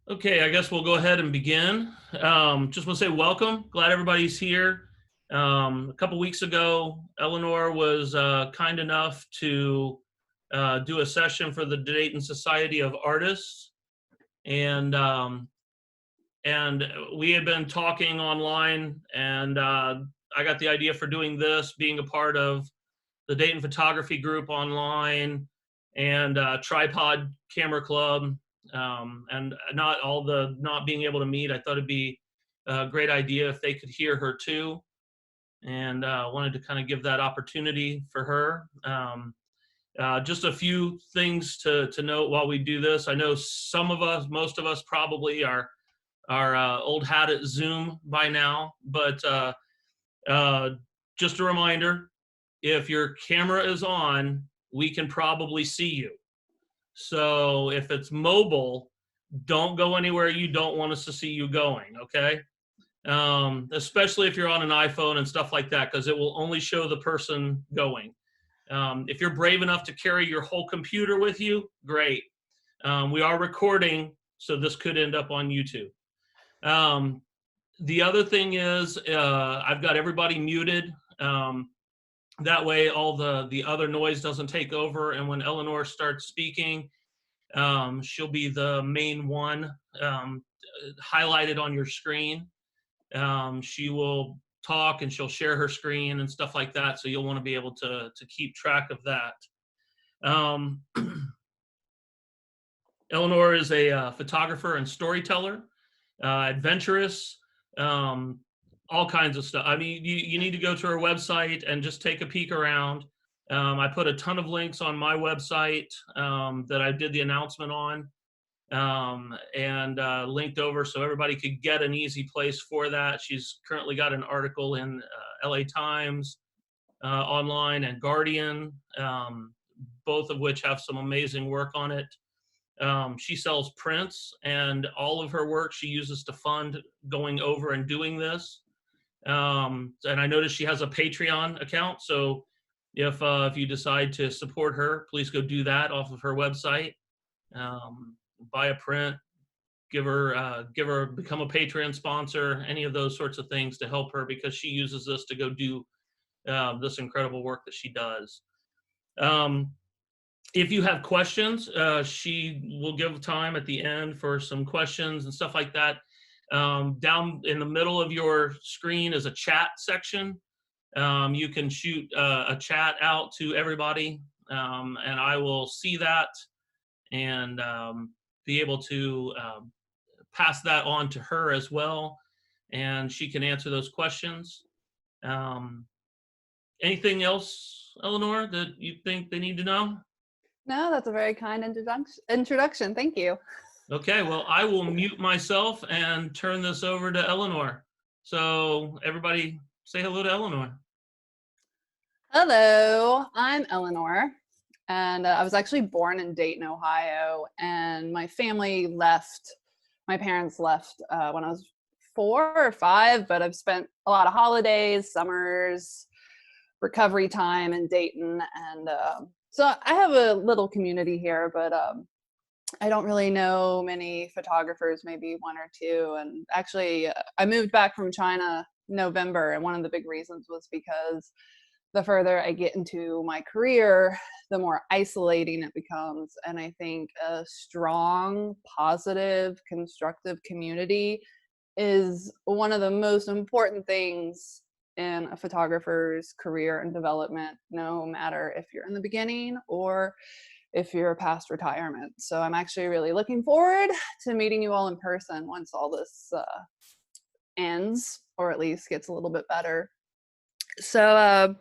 Okay, I guess we'll go ahead and begin. Just want to say welcome. Glad everybody's here. A couple weeks ago, Eleanor was kind enough to do a session for the Dayton Society of Artists, and and we had been talking online, and I got the idea for doing this, being a part of the Dayton Photography Group online, and Tripod Camera Club, and not being able to meet. I thought it'd be a great idea if they could hear her too, and wanted to kind of give that opportunity for her. Just a few things to note while we do this. I know some of us, most of us, probably are old hat at Zoom by now, but uh, just a reminder, if your camera is on, we can probably see you. So if it's mobile, don't go anywhere you don't want us to see you going, okay? Especially if you're on an iPhone and stuff like that, because it will only show the person going. If you're brave enough to carry your whole computer with you, great. We are recording, so this could end up on YouTube. The other thing is I've got everybody muted. That way all the other noise doesn't take over, and when Eleanor starts speaking, she'll be the main one highlighted on your screen. She will talk and she'll share her screen and stuff like that, so you'll want to be able to keep track of that. Eleanor is a photographer and storyteller, adventurous, all kinds of stuff. I mean, you need to go to her website and just take a peek around. I put a ton of links on my website that I did the announcement on, and linked over so everybody could get an easy place for that. She's currently got an article in LA Times online and Guardian, both of which have some amazing work on it. She sells prints, and all of her work she uses to fund going over and doing this. And I noticed she has a Patreon account, so if you decide to support her, please go do that off of her website. Buy a print, become a Patreon sponsor, any of those sorts of things to help her, because she uses this to go do this incredible work that she does. If you have questions, she will give time at the end for some questions and stuff like that. Down in the middle of your screen is a chat section. You can shoot a chat out to everybody, and I will see that and be able to pass that on to her as well, and she can answer those questions. Anything else, Eleanor, that you think they need to know? No, that's a very kind introduction. Thank you. Okay, well, I will mute myself and turn this over to Eleanor. So everybody say hello to Eleanor. Hello, I'm Eleanor, and I was actually born in Dayton, Ohio, and my parents left when I was 4 or 5, but I've spent a lot of holidays, summers, recovery time in Dayton, and so I have a little community here, but I don't really know many photographers, maybe 1 or 2. And actually, I moved back from China November, and one of the big reasons was because the further I get into my career, the more isolating it becomes. And I think a strong, positive, constructive community is one of the most important things in a photographer's career and development, no matter if you're in the beginning or if you're past retirement. So I'm actually really looking forward to meeting you all in person once all this ends, or at least gets a little bit better. So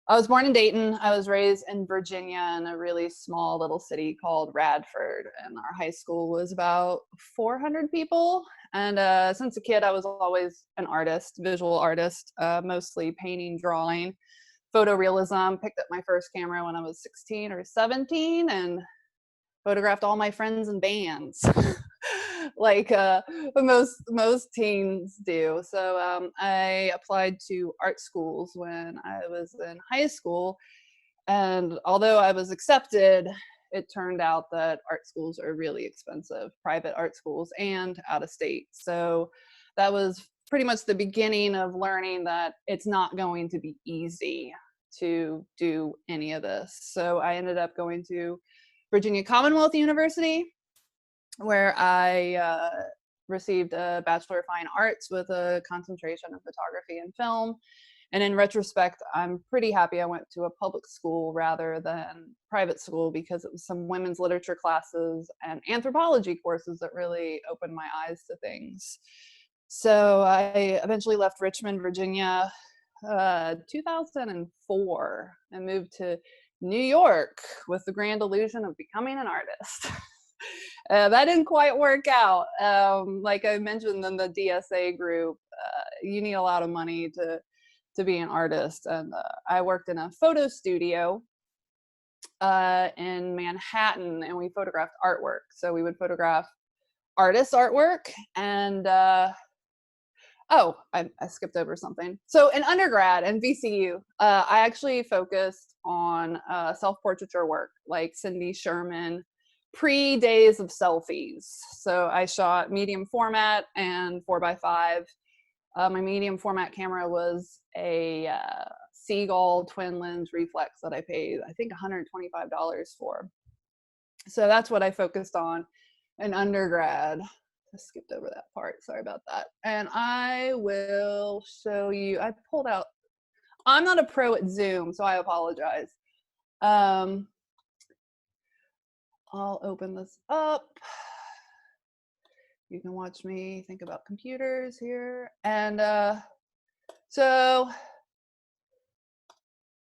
I was born in Dayton. I was raised in Virginia in a really small little city called Radford, and our high school was about 400 people. And since a kid, I was always an artist, visual artist, mostly painting, drawing, photorealism. Picked up my first camera when I was 16 or 17 and photographed all my friends and bands. Like most teens do. So I applied to art schools when I was in high school, and although I was accepted, it turned out that art schools are really expensive, private art schools and out of state. So that was pretty much the beginning of learning that it's not going to be easy to do any of this. So I ended up going to Virginia Commonwealth University, where I received a Bachelor of Fine Arts with a concentration in photography and film. And in retrospect, I'm pretty happy I went to a public school rather than private school, because it was some women's literature classes and anthropology courses that really opened my eyes to things. So I eventually left Richmond, Virginia, 2004, and moved to New York with the grand illusion of becoming an artist. That didn't quite work out. Like I mentioned in the DSA group, you need a lot of money to be an artist. And I worked in a photo studio in Manhattan, and we photographed artwork. So we would photograph artists' artwork. And oh, I skipped over something. So in undergrad and VCU, I actually focused on self-portraiture work, like Cindy Sherman, pre-days of selfies. So I shot medium format and 4x5. My medium format camera was a Seagull twin lens reflex that I paid, I think, $125 for. So that's what I focused on in undergrad. I skipped over that part, sorry about that. And I will show you, I pulled out, I'm not a pro at Zoom, so I apologize. I'll open this up. You can watch me think about computers here. And so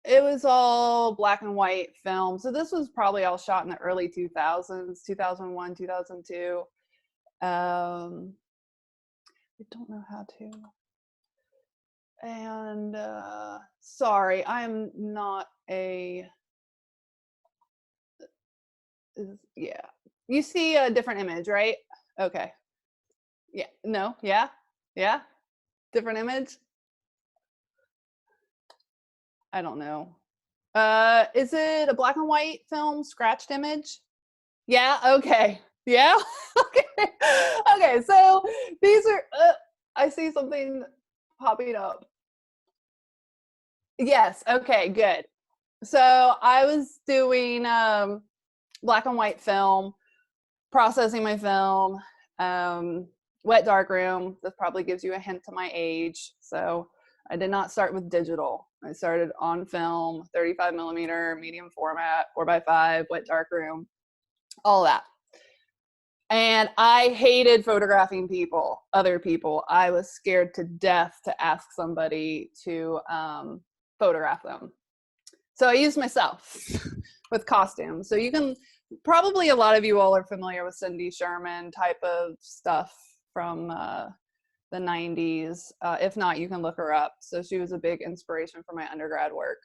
it was all black and white film. So this was probably all shot in the early 2000s, 2001, 2002. I don't know how to. And sorry, I'm not a, yeah. You see a different image, right? Okay. Yeah, no, yeah, yeah. Different image. I don't know. Is it a black and white film, scratched image? Yeah, okay. Yeah, okay. Okay, so these are, I see something popping up. Yes, okay, good. So I was doing black and white film, processing my film, wet darkroom. This probably gives you a hint to my age. So I did not start with digital. I started on film, 35 millimeter, medium format, 4x5, wet darkroom, all that. And I hated photographing people, other people. I was scared to death to ask somebody to photograph them. So I used myself with costumes. So you can, probably a lot of you all are familiar with Cindy Sherman type of stuff from the 90s. If not, you can look her up. So she was a big inspiration for my undergrad work.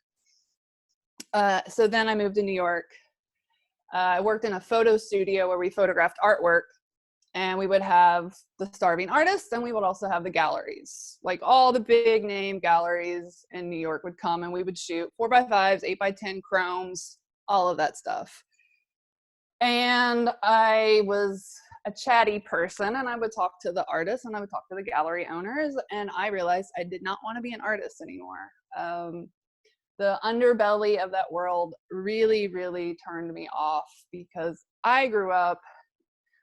So then I moved to New York. I worked in a photo studio where we photographed artwork, and we would have the starving artists, and we would also have the galleries. Like all the big name galleries in New York would come, and we would shoot 4x5s, 8x10 chromes, all of that stuff. And I was a chatty person, and I would talk to the artists and I would talk to the gallery owners, and I realized I did not want to be an artist anymore. The underbelly of that world really, really turned me off, because I grew up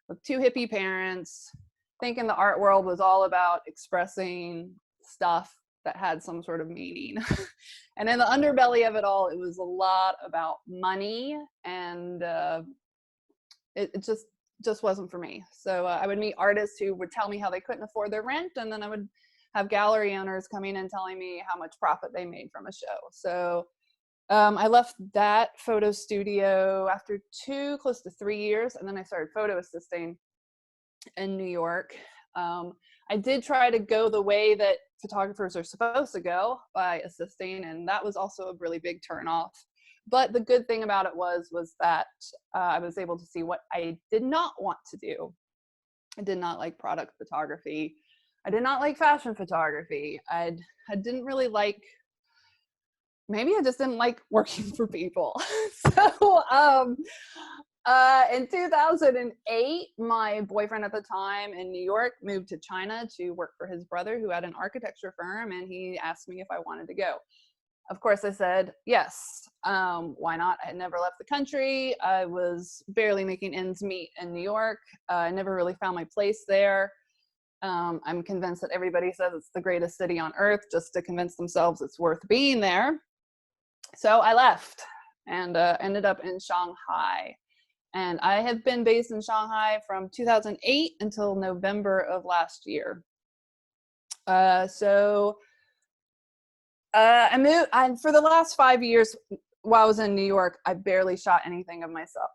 with two hippie parents, thinking the art world was all about expressing stuff that had some sort of meaning. And in the underbelly of it all, it was a lot about money, and it just wasn't for me. So I would meet artists who would tell me how they couldn't afford their rent, and then I would have gallery owners coming and telling me how much profit they made from a show. So I left that photo studio after close to 3 years, and then I started photo assisting in New York. I did try to go the way that photographers are supposed to go, by assisting, and that was also a really big turnoff. But the good thing about it was that I was able to see what I did not want to do. I did not like product photography. I did not like fashion photography. I didn't really like maybe I just didn't like working for people. So in 2008, my boyfriend at the time in New York moved to China to work for his brother who had an architecture firm, and he asked me if I wanted to go. Of course, I said yes. Why not? I had never left the country. I was barely making ends meet in New York. I never really found my place there. I'm convinced that everybody says it's the greatest city on earth just to convince themselves it's worth being there. So I left and ended up in Shanghai. And I have been based in Shanghai from 2008 until November of last year. I moved, for the last 5 years while I was in New York, I barely shot anything of myself,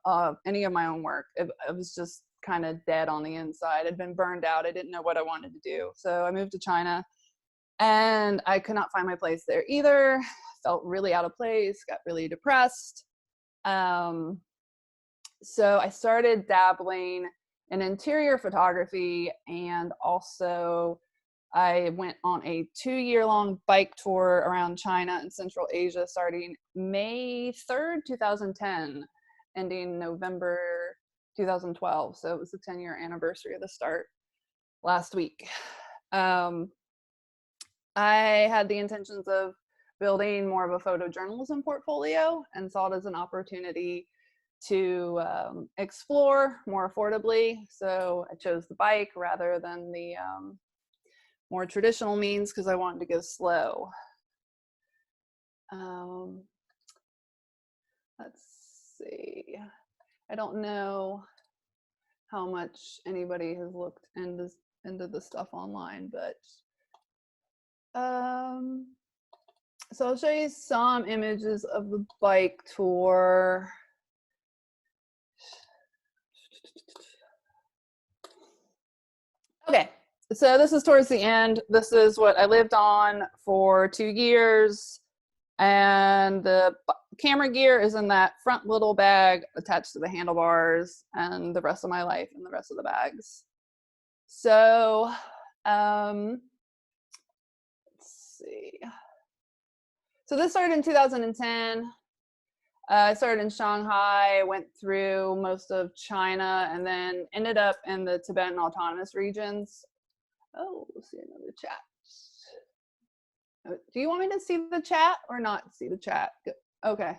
any of my own work. It was just kind of dead on the inside. I'd been burned out. I didn't know what I wanted to do. So I moved to China, and I could not find my place there either. Felt really out of place, got really depressed. So I started dabbling in interior photography, and also I went on a 2-year-long bike tour around China and Central Asia starting May 3rd, 2010, ending November 2012. So it was the 10-year anniversary of the start last week. I had the intentions of building more of a photojournalism portfolio and saw it as an opportunity to explore more affordably. So I chose the bike rather than the more traditional means because I wanted to go slow. Let's see. I don't know how much anybody has looked into the stuff online, but so I'll show you some images of the bike tour. Okay, so this is towards the end. This is what I lived on for 2 years. And the camera gear is in that front little bag attached to the handlebars, and the rest of my life in the rest of the bags. So, let's see. So this started in 2010. I started in Shanghai, went through most of China, and then ended up in the Tibetan autonomous regions. Oh, let's see another chat. Do you want me to see the chat or not see the chat? Okay.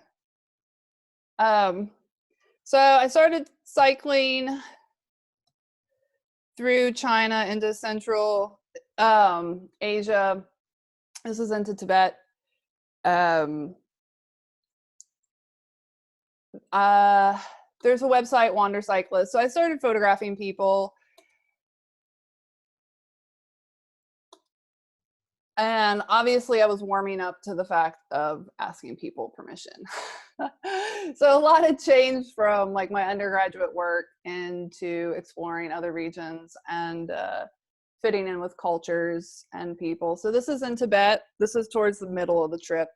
So I started cycling through China into Central Asia. This is into Tibet. There's a website, Wander Cyclist. So I started photographing people. And obviously I was warming up to the fact of asking people permission. So a lot had changed from like my undergraduate work into exploring other regions and fitting in with cultures and people. So this is in Tibet. This is towards the middle of the trip.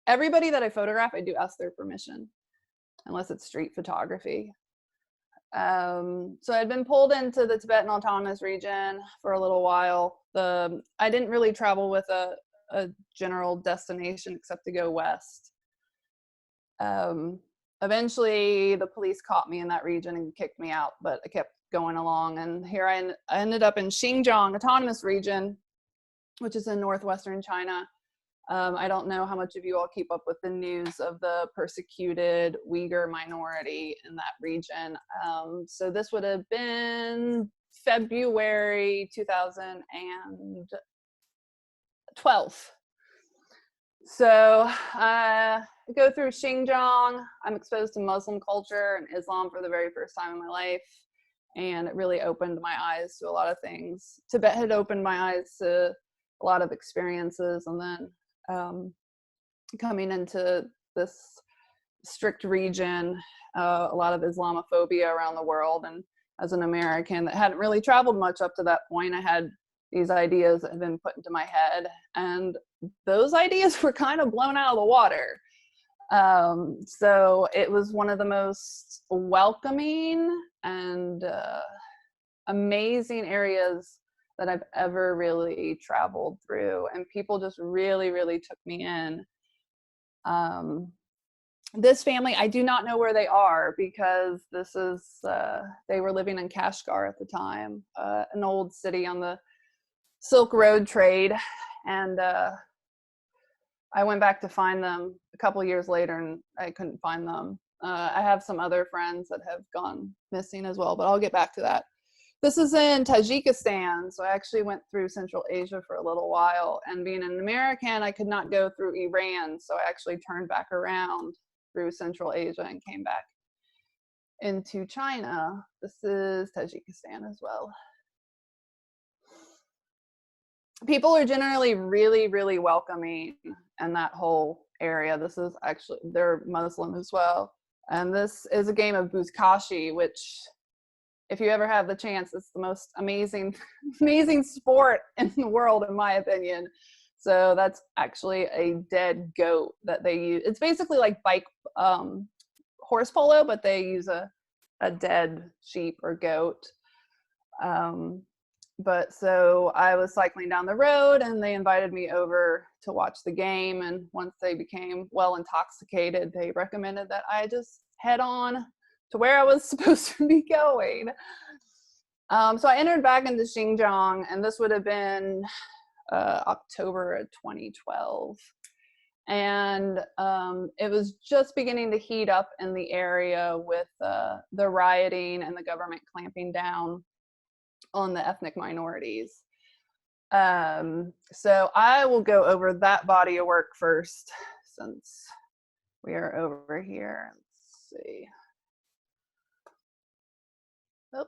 Everybody that I photograph, I do ask their permission, unless it's street photography. So I'd been pulled into the Tibetan Autonomous Region for a little while. I didn't really travel with a general destination except to go west. Eventually, the police caught me in that region and kicked me out, but I kept going along. And here I ended up in Xinjiang Autonomous Region, which is in northwestern China. I don't know how much of you all keep up with the news of the persecuted Uyghur minority in that region. So this would have been February 2012. So I go through Xinjiang. I'm exposed to Muslim culture and Islam for the very first time in my life. And it really opened my eyes to a lot of things. Tibet had opened my eyes to a lot of experiences, and then coming into this strict region, a lot of Islamophobia around the world. And as an American that hadn't really traveled much up to that point, I had these ideas that had been put into my head, and those ideas were kind of blown out of the water. So it was one of the most welcoming and amazing areas that I've ever really traveled through, and people just really, really took me in. This family, I do not know where they are, because this is, they were living in Kashgar at the time, an old city on the Silk Road trade. And I went back to find them a couple years later, and I couldn't find them. I have some other friends that have gone missing as well, but I'll get back to that. This is in Tajikistan, so I actually went through Central Asia for a little while, and being an American, I could not go through Iran, so I actually turned back around through Central Asia and came back into China. This is Tajikistan as well. People are generally really, really welcoming in that whole area. This is actually, they're Muslim as well. And this is a game of buzkashi, which, if you ever have the chance, it's the most amazing, amazing sport in the world, in my opinion. So that's actually a dead goat that they use. It's basically like bike horse polo, but they use a dead sheep or goat. But so I was cycling down the road, and they invited me over to watch the game. And once they became well intoxicated, they recommended that I just head on to where I was supposed to be going. So I entered back into Xinjiang, and this would have been October of 2012. And it was just beginning to heat up in the area with the rioting and the government clamping down on the ethnic minorities. So I will go over that body of work first, since we are over here. Let's see. Oh, okay.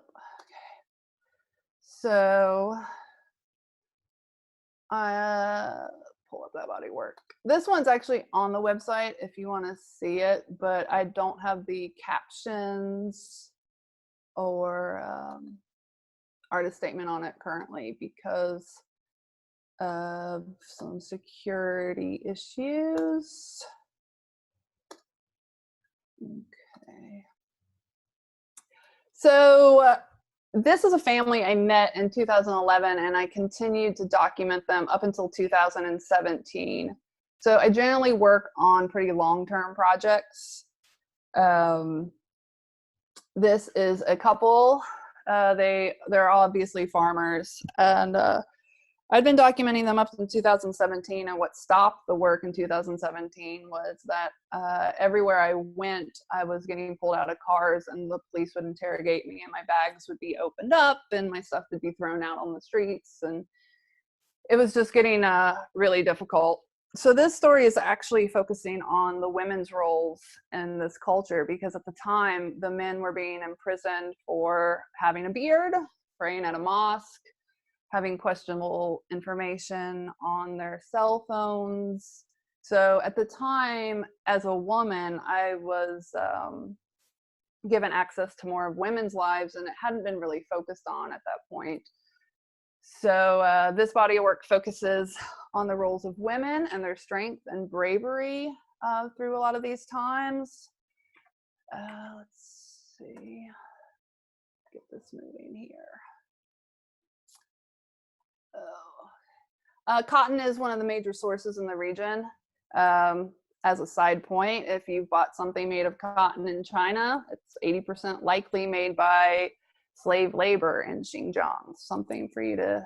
So I pull up that body of work. This one's actually on the website if you want to see it, but I don't have the captions or artist statement on it currently because of some security issues. Okay. So this is a family I met in 2011, and I continued to document them up until 2017. So I generally work on pretty long-term projects. This is a couple. They're obviously farmers, and I'd been documenting them up in 2017, and what stopped the work in 2017 was that everywhere I went, I was getting pulled out of cars, and the police would interrogate me, and my bags would be opened up, and my stuff would be thrown out on the streets, and it was just getting really difficult. So this story is actually focusing on the women's roles in this culture, because at the time, the men were being imprisoned for having a beard, praying at a mosque, having questionable information on their cell phones. So at the time, as a woman, I was given access to more of women's lives, and it hadn't been really focused on at that point. So this body of work focuses on the roles of women and their strength and bravery through a lot of these times. Let's see, get this moving here. Cotton is one of the major sources in the region. As a side point, if you've bought something made of cotton in China, it's 80% likely made by slave labor in Xinjiang. Something for you to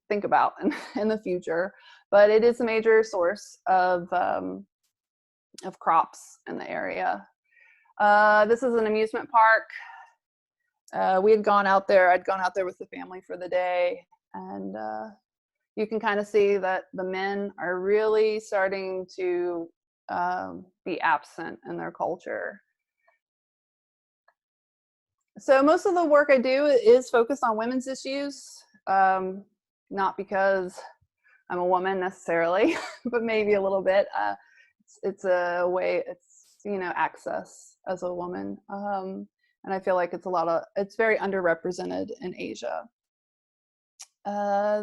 think about in the future. But it is a major source of crops in the area. This is an amusement park. We had gone out there. I'd gone out there with the family for the day, and you can kind of see that the men are really starting to be absent in their culture. So most of the work I do is focused on women's issues, not because I'm a woman necessarily, but maybe a little bit. It's a way, access as a woman. And I feel like it's very underrepresented in Asia.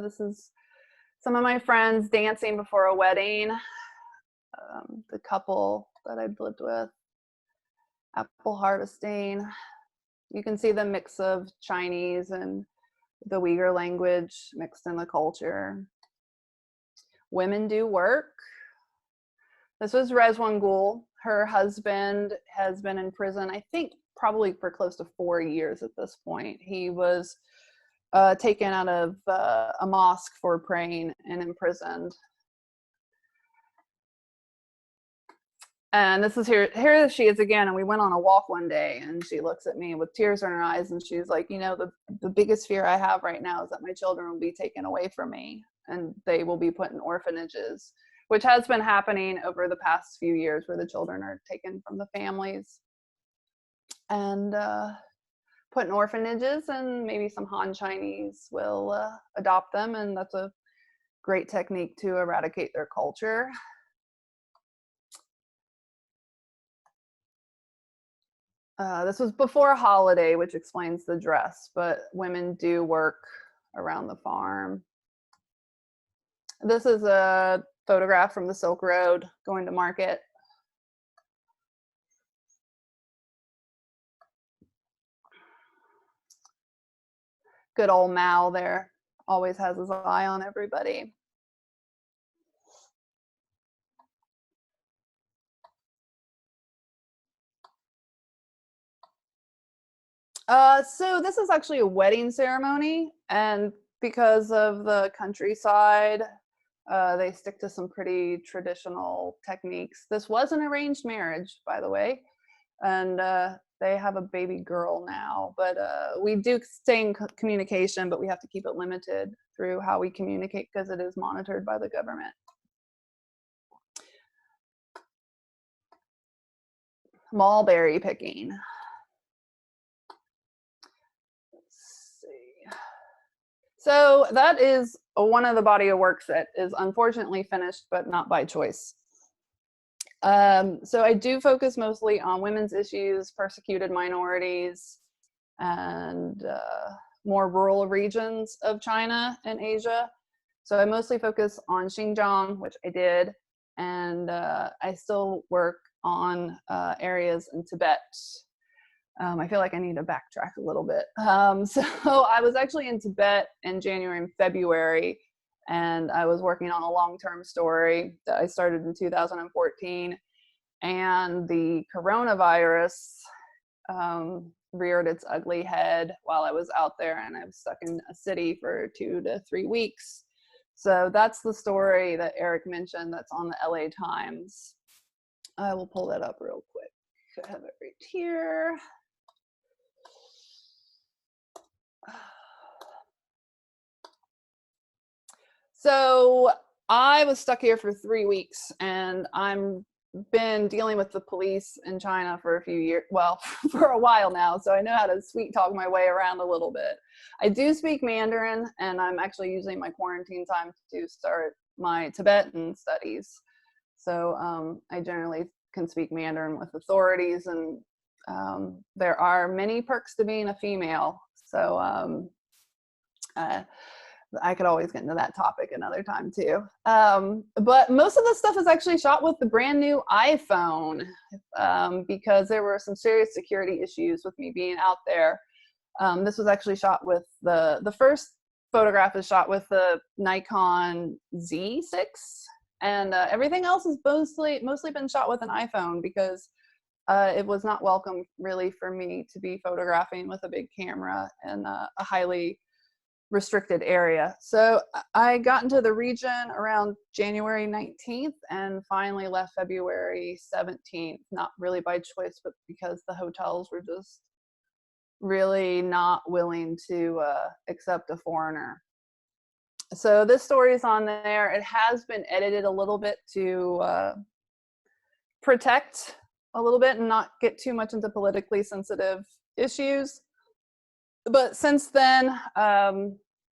This is some of my friends dancing before a wedding. The couple that I've lived with, apple harvesting. You can see the mix of Chinese and the Uyghur language mixed in the culture. Women do work. This was Rezwan Gul. Her husband has been in prison, I think probably for close to 4 years at this point. He was taken out of a mosque for praying and imprisoned. And this is here she is again, and we went on a walk one day, and she looks at me with tears in her eyes, and she's like, you know, the biggest fear I have right now is that my children will be taken away from me, and they will be put in orphanages, which has been happening over the past few years, where the children are taken from the families and put in orphanages, and maybe some Han Chinese will adopt them, and that's a great technique to eradicate their culture. This was before a holiday, which explains the dress, but women do work around the farm. This is a photograph from the Silk Road going to market. Good old Mao there, always has his eye on everybody. So this is actually a wedding ceremony, and because of the countryside, they stick to some pretty traditional techniques. This was an arranged marriage, by the way, and they have a baby girl now, but we do stay in communication, but we have to keep it limited through how we communicate because it is monitored by the government. Mulberry picking. So that is one of the body of works that is unfortunately finished, but not by choice. So I do focus mostly on women's issues, persecuted minorities, and more rural regions of China and Asia. So I mostly focus on Xinjiang, which I did, and I still work on areas in Tibet. I feel like I need to backtrack a little bit. So I was actually in Tibet in January and February, and I was working on a long-term story that I started in 2014. And the coronavirus reared its ugly head while I was out there, and I was stuck in a city for 2 to 3 weeks. So that's the story that Eric mentioned that's on the LA Times. I will pull that up real quick. I have it right here. So I was stuck here for 3 weeks, and I'm been dealing with the police in China for a few years, well, for a while now, so I know how to sweet talk my way around a little bit. I do speak Mandarin, and I'm actually using my quarantine time to start my Tibetan studies. So I generally can speak Mandarin with authorities, and there are many perks to being a female. So I could always get into that topic another time too. But most of the stuff is actually shot with the brand new iPhone because there were some serious security issues with me being out there. This was actually shot with the first photograph is shot with the Nikon Z6, and everything else is mostly been shot with an iPhone because it was not welcome really for me to be photographing with a big camera in a highly restricted area. So I got into the region around January 19th and finally left February 17th, not really by choice, but because the hotels were just really not willing to accept a foreigner. So this story is on there. It has been edited a little bit to protect a little bit and not get too much into politically sensitive issues. But since then,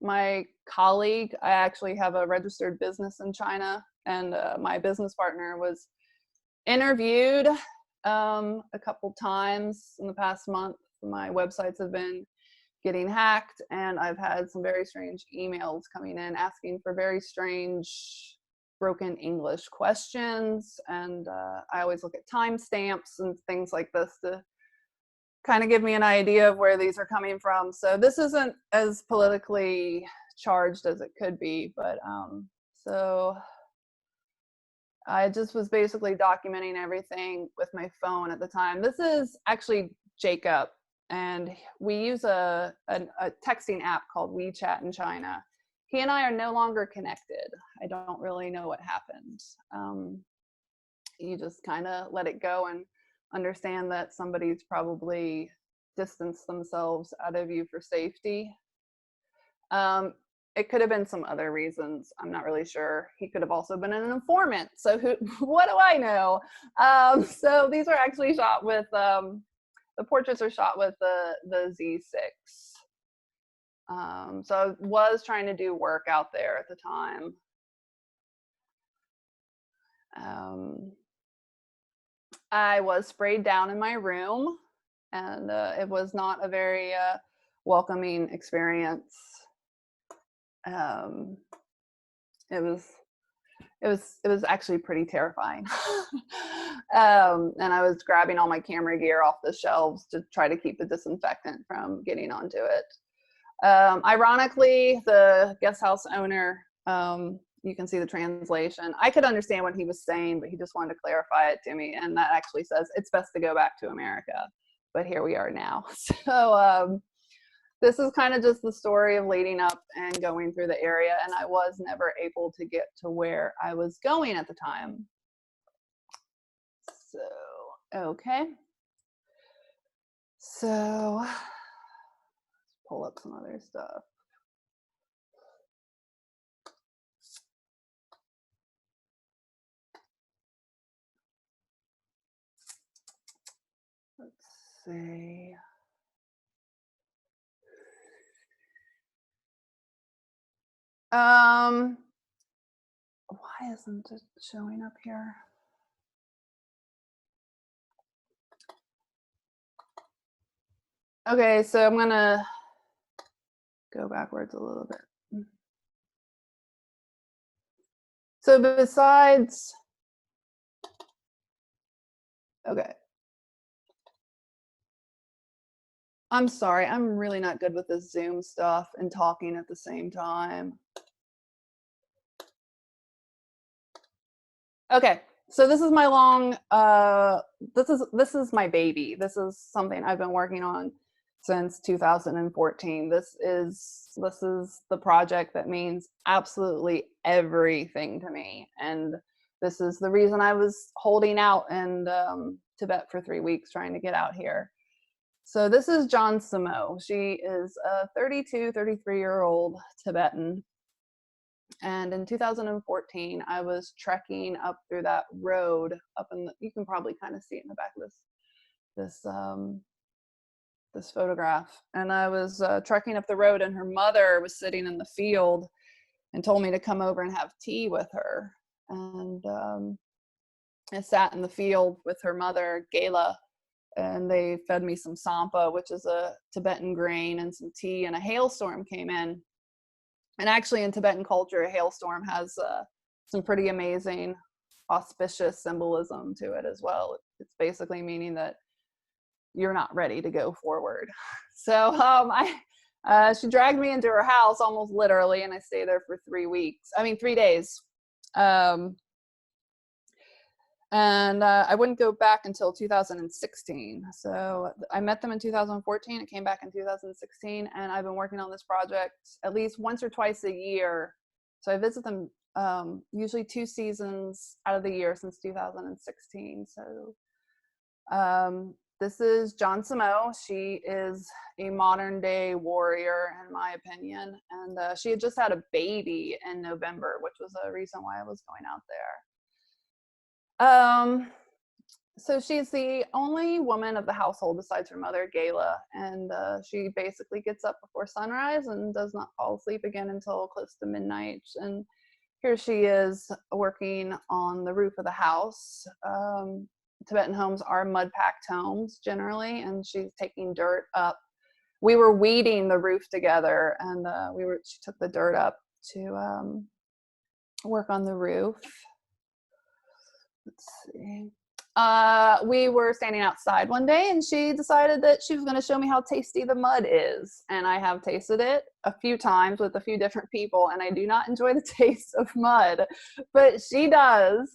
my colleague, I actually have a registered business in China, and my business partner was interviewed a couple times in the past month. My websites have been getting hacked, and I've had some very strange emails coming in asking for very strange broken English questions, and I always look at timestamps and things like this to kind of give me an idea of where these are coming from. So this isn't as politically charged as it could be, but so I just was basically documenting everything with my phone at the time. This is actually Jacob, and we use a texting app called WeChat in China. He and I are no longer connected. I don't really know what happened. You just kind of let it go and understand that somebody's probably distanced themselves out of you for safety. It could have been some other reasons. I'm not really sure. He could have also been an informant. So what do I know? So these are actually shot with, the portraits are shot with the Z6. So I was trying to do work out there at the time. I was sprayed down in my room, and it was not a very welcoming experience. It was actually pretty terrifying. And I was grabbing all my camera gear off the shelves to try to keep the disinfectant from getting onto it. Ironically, the guest house owner, you can see the translation. I could understand what he was saying, but he just wanted to clarify it to me. And that actually says it's best to go back to America. But here we are now. So this is kind of just the story of leading up and going through the area. And I was never able to get to where I was going at the time. So, okay. So let's pull up some other stuff. Let's see. Why isn't it showing up here? Okay, so I'm gonna go backwards a little bit. So besides, okay. I'm sorry, I'm really not good with this Zoom stuff and talking at the same time. Okay, so this is my long, this is my baby. This is something I've been working on since 2014. This is the project that means absolutely everything to me. And this is the reason I was holding out in Tibet for 3 weeks trying to get out here. So this is John Samo. She is a 32, 33-year-old Tibetan. And in 2014, I was trekking up through that road up in the, you can probably kind of see it in the back of this photograph. And I was trekking up the road, and her mother was sitting in the field and told me to come over and have tea with her. And I sat in the field with her mother, Gela, and they fed me some sampa, which is a Tibetan grain, and some tea, and a hailstorm came in. And actually in Tibetan culture, a hailstorm has some pretty amazing auspicious symbolism to it as well. It's basically meaning that you're not ready to go forward. So she dragged me into her house almost literally, and I stayed there for 3 days. And I wouldn't go back until 2016. So I met them in 2014. It came back in 2016, and I've been working on this project at least once or twice a year. So I visit them usually 2 seasons out of the year since 2016. So this is John Samo. She is a modern day warrior, in my opinion. And she had just had a baby in November, which was a reason why I was going out there. So she's the only woman of the household besides her mother, Gela, and she basically gets up before sunrise and does not fall asleep again until close to midnight. And here she is working on the roof of the house. Tibetan homes are mud-packed homes generally, and she's taking dirt up. We were weeding the roof together, and she took the dirt up to work on the roof. Let's see. We were standing outside one day and she decided that she was going to show me how tasty the mud is. And I have tasted it a few times with a few different people, and I do not enjoy the taste of mud, but she does.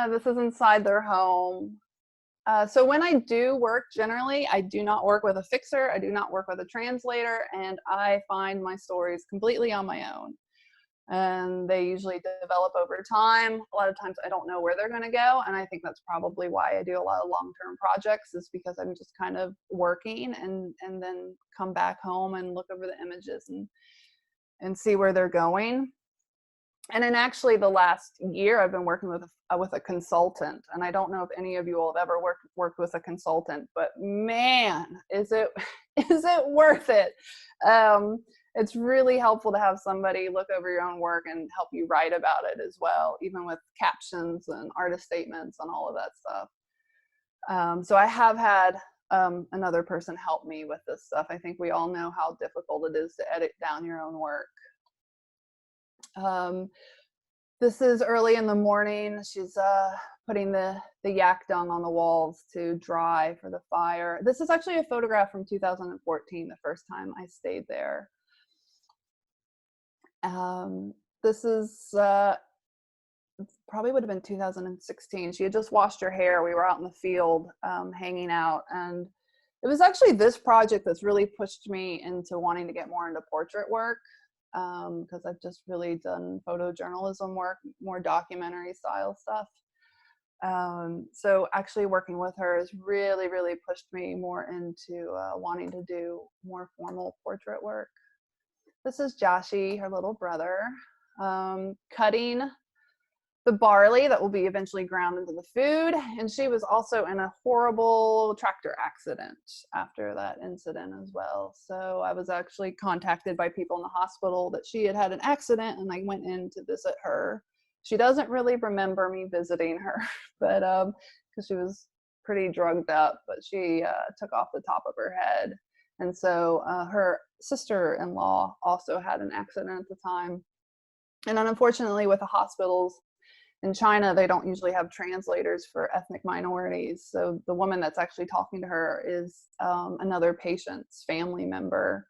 This is inside their home. So when I do work, generally, I do not work with a fixer. I do not work with a translator, and I find my stories completely on my own. And they usually develop over time. A lot of times I don't know where they're going to go, and I think that's probably why I do a lot of long-term projects, is because I'm just kind of working and then come back home and look over the images and see where they're going. And then actually the last year I've been working with a consultant, and I don't know if any of you all have ever worked with a consultant, but man, is it is it worth it? It's really helpful to have somebody look over your own work and help you write about it as well, even with captions and artist statements and all of that stuff. So I have had another person help me with this stuff. I think we all know how difficult it is to edit down your own work. This is early in the morning. She's putting the yak dung on the walls to dry for the fire. This is actually a photograph from 2014, the first time I stayed there. This is probably would have been 2016. She had just washed her hair. We were out in the field hanging out, and it was actually this project that's really pushed me into wanting to get more into portrait work, because I've just really done photojournalism work, more documentary style stuff. So actually working with her has really, really pushed me more into wanting to do more formal portrait work. This is Joshi, her little brother, cutting the barley that will be eventually ground into the food. And she was also in a horrible tractor accident after that incident as well. So I was actually contacted by people in the hospital that she had had an accident, and I went in to visit her. She doesn't really remember me visiting her, but because she was pretty drugged up, but she took off the top of her head. And so her sister-in-law also had an accident at the time. And unfortunately, with the hospitals in China, they don't usually have translators for ethnic minorities. So the woman that's actually talking to her is another patient's family member.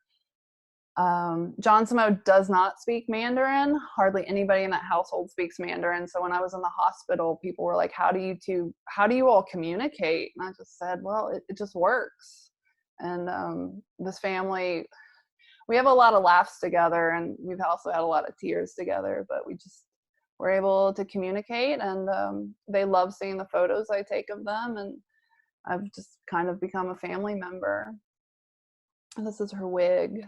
Johnson does not speak Mandarin. Hardly anybody in that household speaks Mandarin. So when I was in the hospital, people were like, how do you all communicate? And I just said, well, it just works. And this family, we have a lot of laughs together, and we've also had a lot of tears together, but we just were able to communicate, and they love seeing the photos I take of them, and I've just kind of become a family member. And this is her wig.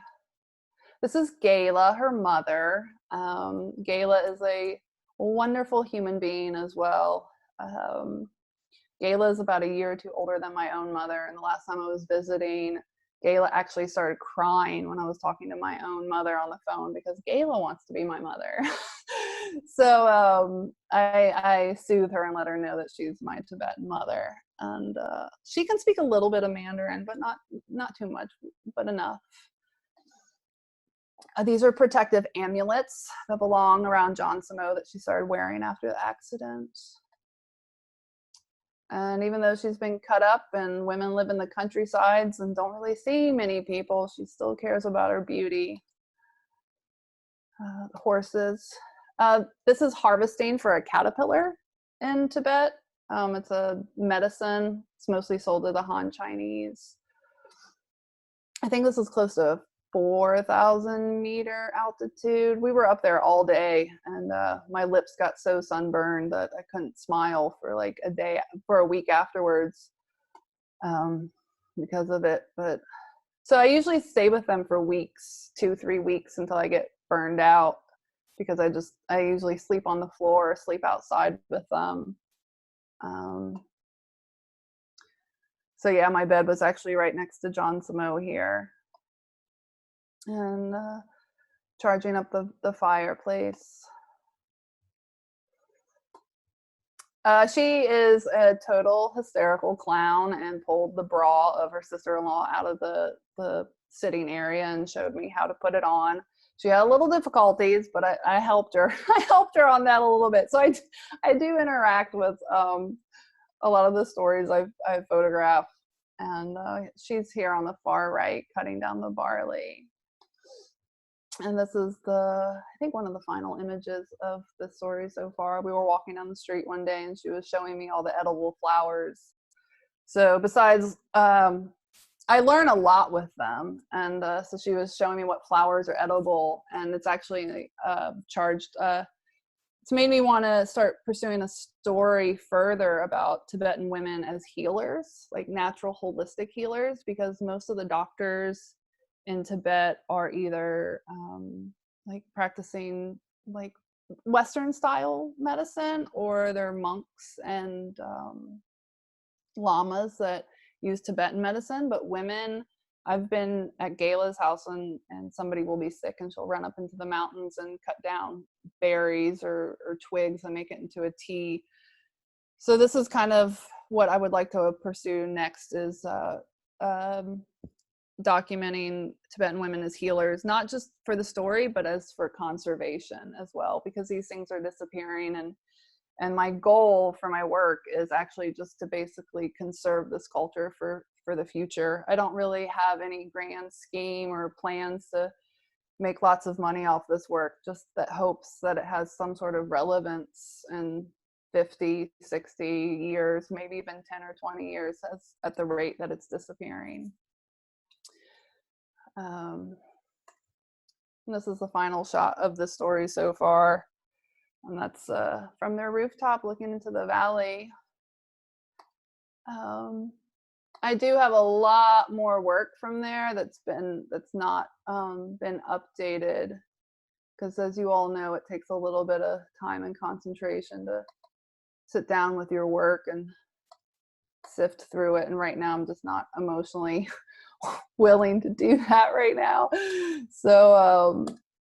This is Gayla, her mother. Gayla is a wonderful human being as well. Gayla is about a year or two older than my own mother, and the last time I was visiting, Gayla actually started crying when I was talking to my own mother on the phone, because Gayla wants to be my mother. So I soothe her and let her know that she's my Tibetan mother, and she can speak a little bit of Mandarin, but not too much, but enough. These are protective amulets that belong around Johnson that she started wearing after the accident. And even though she's been cut up and women live in the countrysides and don't really see many people, she still cares about her beauty. Horses. This is harvesting for a caterpillar in Tibet. It's a medicine. It's mostly sold to the Han Chinese. I think this is close to 4,000 meter altitude. We were up there all day, and my lips got so sunburned that I couldn't smile for like a week afterwards because of it. But so I usually stay with them for weeks, 2-3 weeks, until I get burned out, because I usually sleep on the floor or sleep outside with them. So yeah, my bed was actually right next to John Samo here. And charging up the fireplace. She is a total hysterical clown and pulled the bra of her sister-in-law out of the sitting area and showed me how to put it on. she had a little difficulties, but I helped her. I helped her on that a little bit. So I do interact with a lot of the stories I photograph, and she's here on the far right cutting down the barley. And this is I think one of the final images of the story so far. We were walking down the street one day and she was showing me all the edible flowers. So besides, I learn a lot with them. And so she was showing me what flowers are edible, and it's actually charged, it's made me want to start pursuing a story further about Tibetan women as healers, like natural holistic healers, because most of the doctors in Tibet are either like practicing like Western style medicine, or they're monks and lamas that use Tibetan medicine. But women, I've been at Gayla's house and somebody will be sick and she'll run up into the mountains and cut down berries or twigs and make it into a tea. So this is kind of what I would like to pursue next, is documenting Tibetan women as healers, not just for the story, but as for conservation as well, because these things are disappearing. And my goal for my work is actually just to basically conserve this culture for the future. I don't really have any grand scheme or plans to make lots of money off this work, just that hopes that it has some sort of relevance in 50, 60 years, maybe even 10 or 20 years, as at the rate that it's disappearing. This is the final shot of the story so far, and that's from their rooftop looking into the valley. I do have a lot more work from there that's not been updated, because as you all know, it takes a little bit of time and concentration to sit down with your work and sift through it. And right now I'm just not emotionally willing to do that right now. So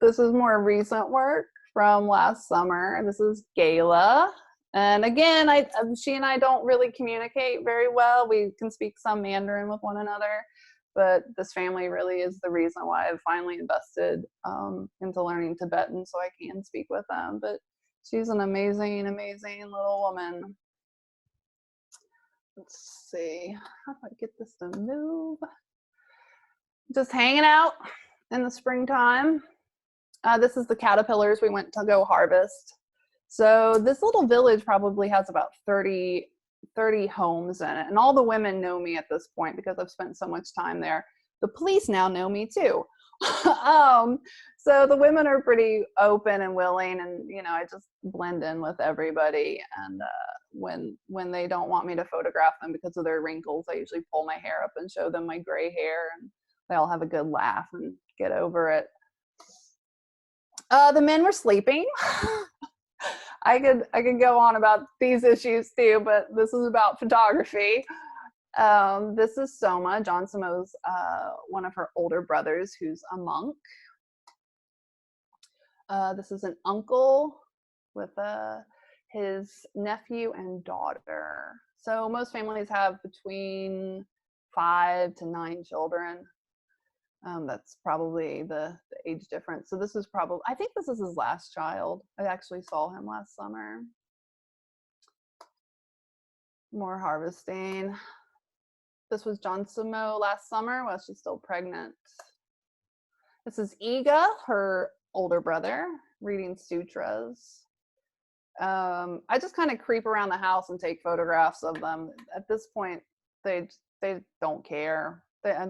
this is more recent work from last summer. This is Gayla. And again, she and I don't really communicate very well. We can speak some Mandarin with one another, but this family really is the reason why I've finally invested into learning Tibetan, so I can speak with them. But she's an amazing, amazing little woman. Let's see, how do I get this to move? Just hanging out in the springtime. This is the caterpillars we went to go harvest. So this little village probably has about 30 homes in it. And all the women know me at this point because I've spent so much time there. The police now know me too. So the women are pretty open and willing, and I just blend in with everybody. And when they don't want me to photograph them because of their wrinkles, I usually pull my hair up and show them my gray hair, and they all have a good laugh and get over it. The men were sleeping. I could go on about these issues too, but this is about photography. This is Soma, John Somo's one of her older brothers, who's a monk. This is an uncle with his nephew and daughter. So most families have between 5 to 9 children. That's probably the age difference. So this is probably, I think this is his last child. I actually saw him last summer. More harvesting. This was John Somo last summer while she's still pregnant. This is Iga, her older brother, reading sutras. I just kind of creep around the house and take photographs of them. At this point, they don't care.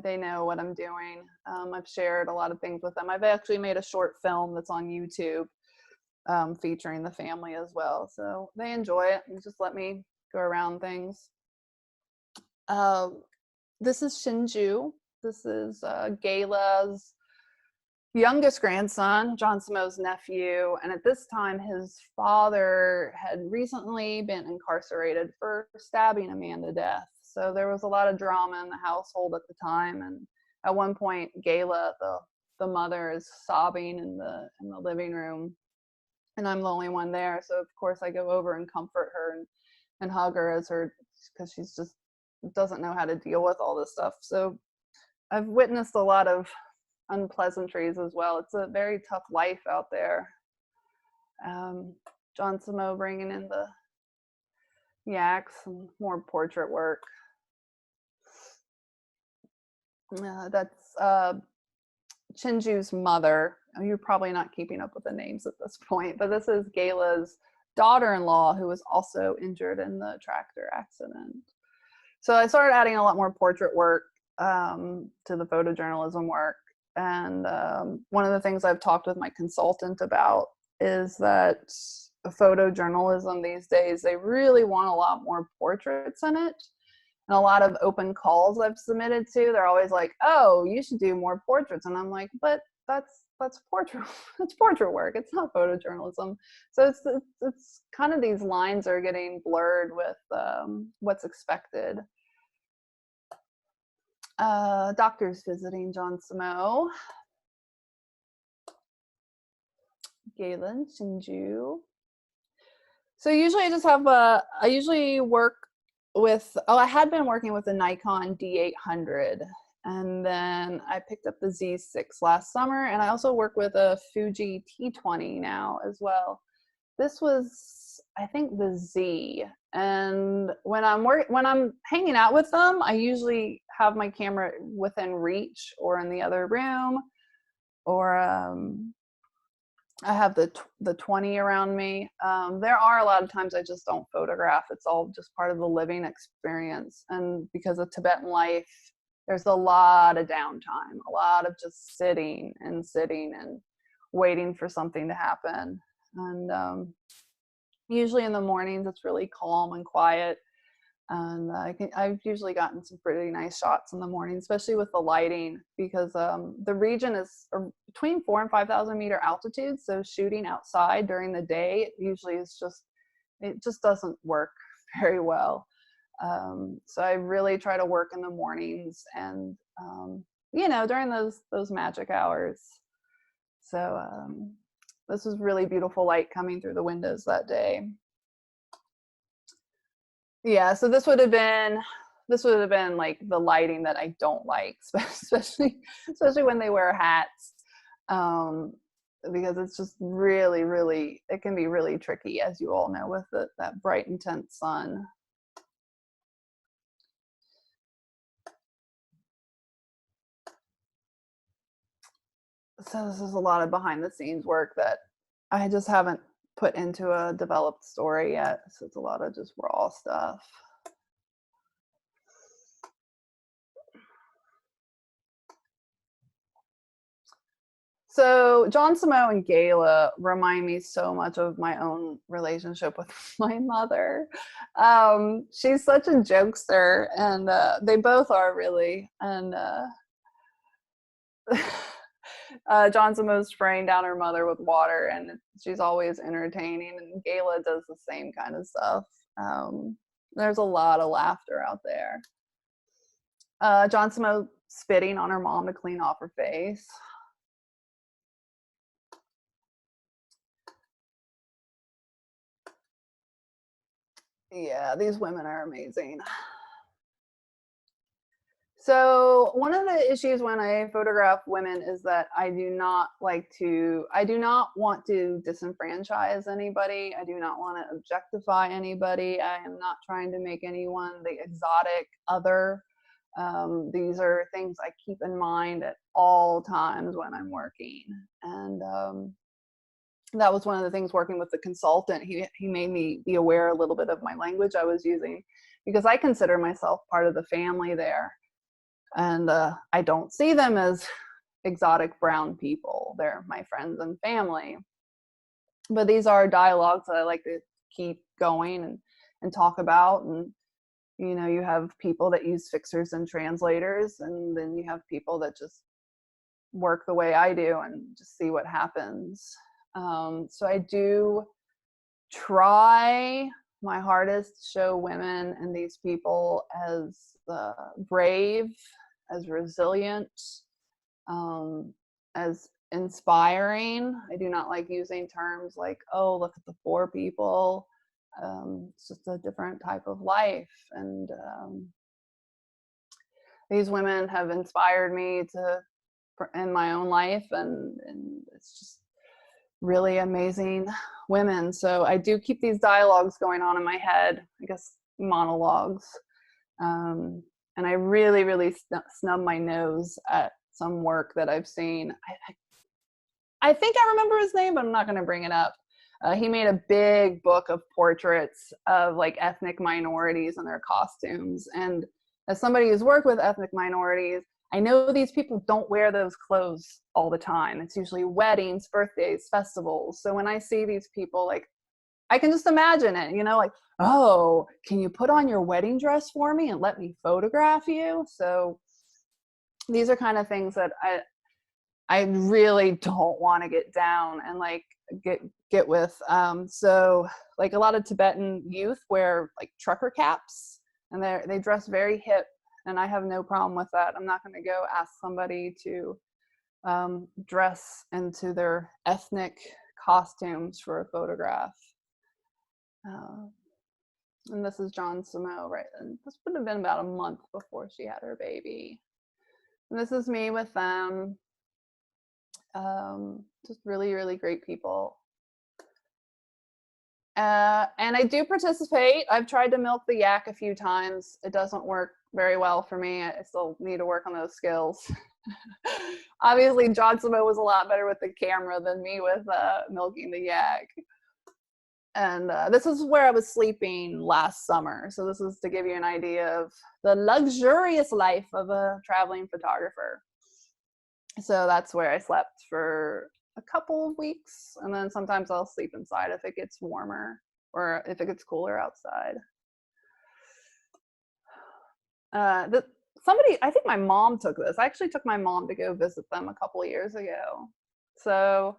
They know what I'm doing. I've shared a lot of things with them. I've actually made a short film that's on YouTube featuring the family as well. So they enjoy it and just let me go around things. This is Shinju. This is Gayla's youngest grandson, John Somo's nephew. And at this time, his father had recently been incarcerated for stabbing a man to death. So there was a lot of drama in the household at the time. And at one point, Gayla, the mother, is sobbing in the living room, and I'm the only one there. So of course I go over and comfort her and hug her because she's just doesn't know how to deal with all this stuff. So I've witnessed a lot of unpleasantries as well. It's a very tough life out there. John Samo bringing in the yaks and more portrait work. That's Chinju's mother. You're probably not keeping up with the names at this point, but this is Gayla's daughter-in-law, who was also injured in the tractor accident. So I started adding a lot more portrait work to the photojournalism work. And one of the things I've talked with my consultant about is that photojournalism these days, they really want a lot more portraits in it. And a lot of open calls I've submitted to, they're always like, "Oh, you should do more portraits." And I'm like, "But that's portrait, that's portrait work. It's not photojournalism." So it's kind of, these lines are getting blurred with what's expected. Doctors visiting John Samo. Galen Shinju. So usually I just have I usually work with, I had been working with the Nikon D800, and then I picked up the Z6 last summer, and I also work with a Fuji T20 now as well. This was, I think, the Z. And when I'm hanging out with them, I usually have my camera within reach or in the other room, or I have the 20 around me. There are a lot of times I just don't photograph. It's all just part of the living experience. And because of Tibetan life, there's a lot of downtime, a lot of just sitting and waiting for something to happen. And usually in the mornings, it's really calm and quiet. And I've usually gotten some pretty nice shots in the morning, especially with the lighting, because the region is between 4,000 and 5,000 meter altitude. So shooting outside during the day usually is it just doesn't work very well. So I really try to work in the mornings and during those magic hours. So this was really beautiful light coming through the windows that day. Yeah, so this would have been like the lighting that I don't like, especially when they wear hats, because it's just really, it can be really tricky, as you all know, with that bright, intense sun. So this is a lot of behind the scenes work that I just haven't put into a developed story yet. So it's a lot of just raw stuff. So John Samo and Gayla remind me so much of my own relationship with my mother. She's such a jokester, and they both are really. And John Samo's spraying down her mother with water, and she's always entertaining. And Gayla does the same kind of stuff. There's a lot of laughter out there. John Samo spitting on her mom to clean off her face. Yeah, these women are amazing. So one of the issues when I photograph women is that I do not want to disenfranchise anybody. I do not want to objectify anybody. I am not trying to make anyone the exotic other. These are things I keep in mind at all times when I'm working. And that was one of the things working with the consultant. He made me be aware a little bit of my language I was using, because I consider myself part of the family there. And I don't see them as exotic brown people. They're my friends and family. But these are dialogues that I like to keep going and talk about. And, you have people that use fixers and translators, and then you have people that just work the way I do and just see what happens. So I do try my hardest to show women and these people as brave, as resilient, as inspiring. I do not like using terms like, "Oh, look at the poor people." It's just a different type of life. And these women have inspired me to in my own life, and it's just really amazing women. So I do keep these dialogues going on in my head, I guess monologues. And I really, really snub my nose at some work that I've seen. I think I remember his name, but I'm not going to bring it up. He made a big book of portraits of like ethnic minorities and their costumes. And as somebody who's worked with ethnic minorities, I know these people don't wear those clothes all the time. It's usually weddings, birthdays, festivals. So when I see these people, like, I can just imagine it, like, oh, can you put on your wedding dress for me and let me photograph you? So these are kind of things that I really don't want to get down and like get with. So like a lot of Tibetan youth wear like trucker caps, and they dress very hip, and I have no problem with that. I'm not going to go ask somebody to dress into their ethnic costumes for a photograph. And this is John Samo, right? And this would have been about a month before she had her baby. And this is me with them. Just really, really great people. And I do participate. I've tried to milk the yak a few times. It doesn't work very well for me. I still need to work on those skills. Obviously, John Samo was a lot better with the camera than me with milking the yak. And this is where I was sleeping last summer. So this is to give you an idea of the luxurious life of a traveling photographer. So that's where I slept for a couple of weeks. And then sometimes I'll sleep inside if it gets warmer or if it gets cooler outside. Somebody, I think my mom took this. I actually took my mom to go visit them a couple of years ago. So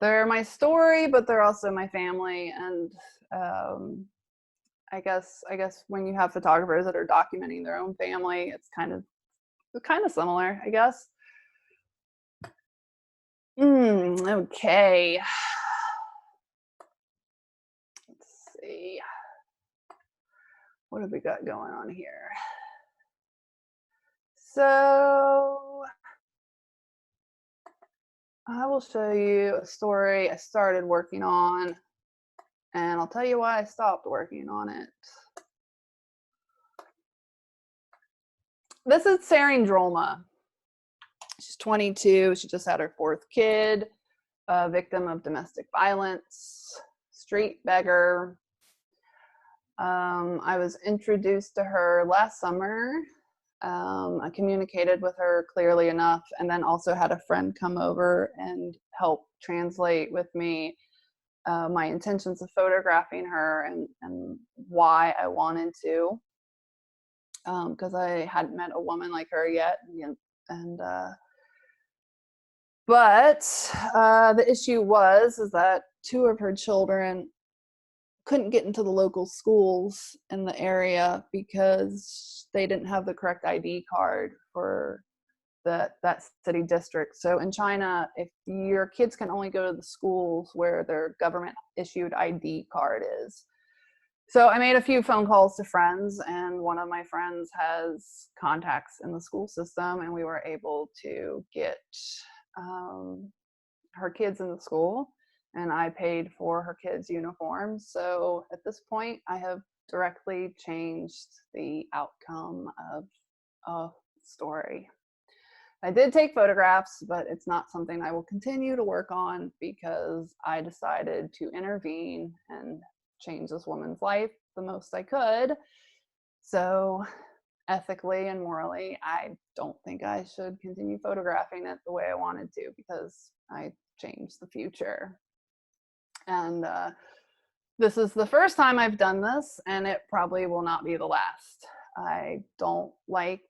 they're my story, but they're also my family. And I guess when you have photographers that are documenting their own family, it's kind of similar, I guess. Okay. Let's see. What have we got going on here? So I will show you a story I started working on, and I'll tell you why I stopped working on it. This is Sarindrolma. She's 22. She just had her 4th kid, a victim of domestic violence, street beggar. I was introduced to her last summer. I communicated with her clearly enough, and then also had a friend come over and help translate with me my intentions of photographing her and why I wanted to, because I hadn't met a woman like her yet. But the issue is that 2 of her children couldn't get into the local schools in the area because they didn't have the correct ID card for that city district. So in China, if your kids can only go to the schools where their government issued ID card is. So I made a few phone calls to friends, and one of my friends has contacts in the school system, and we were able to get her kids in the school, and I paid for her kids' uniforms. So at this point, I have directly changed the outcome of a story. I did take photographs, but it's not something I will continue to work on because I decided to intervene and change this woman's life the most I could. So ethically and morally, I don't think I should continue photographing it the way I wanted to, because I changed the future. And this is the first time I've done this, and it probably will not be the last. I don't like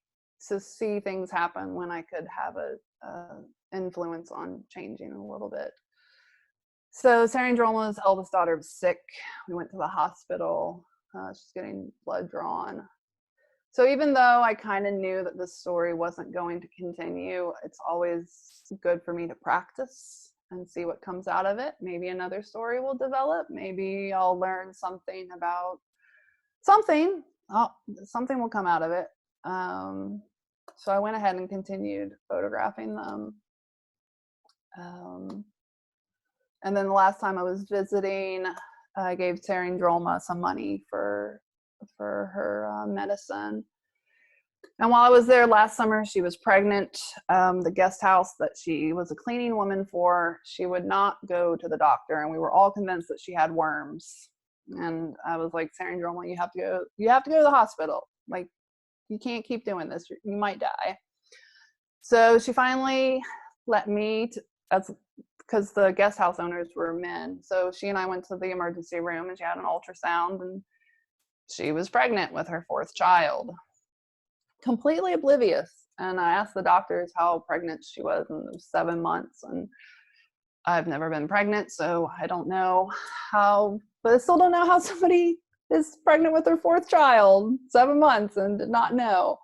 to see things happen when I could have a influence on changing a little bit. So Sarindrolma's eldest daughter was sick. We went to the hospital. She's getting blood drawn. So even though I kind of knew that this story wasn't going to continue, it's always good for me to practice and see what comes out of it. Maybe another story will develop. Maybe I'll learn something about something. Something will come out of it. So I went ahead and continued photographing them. And then the last time I was visiting, I gave Droma some money for her medicine. And while I was there last summer, she was pregnant. The guest house that she was a cleaning woman for, she would not go to the doctor, and we were all convinced that she had worms. And I was like, Droma, you have to go to the hospital. Like, you can't keep doing this. You might die. So she finally let me, that's because the guest house owners were men. So she and I went to the emergency room, and she had an ultrasound, and she was pregnant with her 4th child. Completely oblivious. And I asked the doctors how pregnant she was, and it was 7 months. And I've never been pregnant, so I don't know how, but I still don't know how somebody is pregnant with their 4th child, 7 months, and did not know.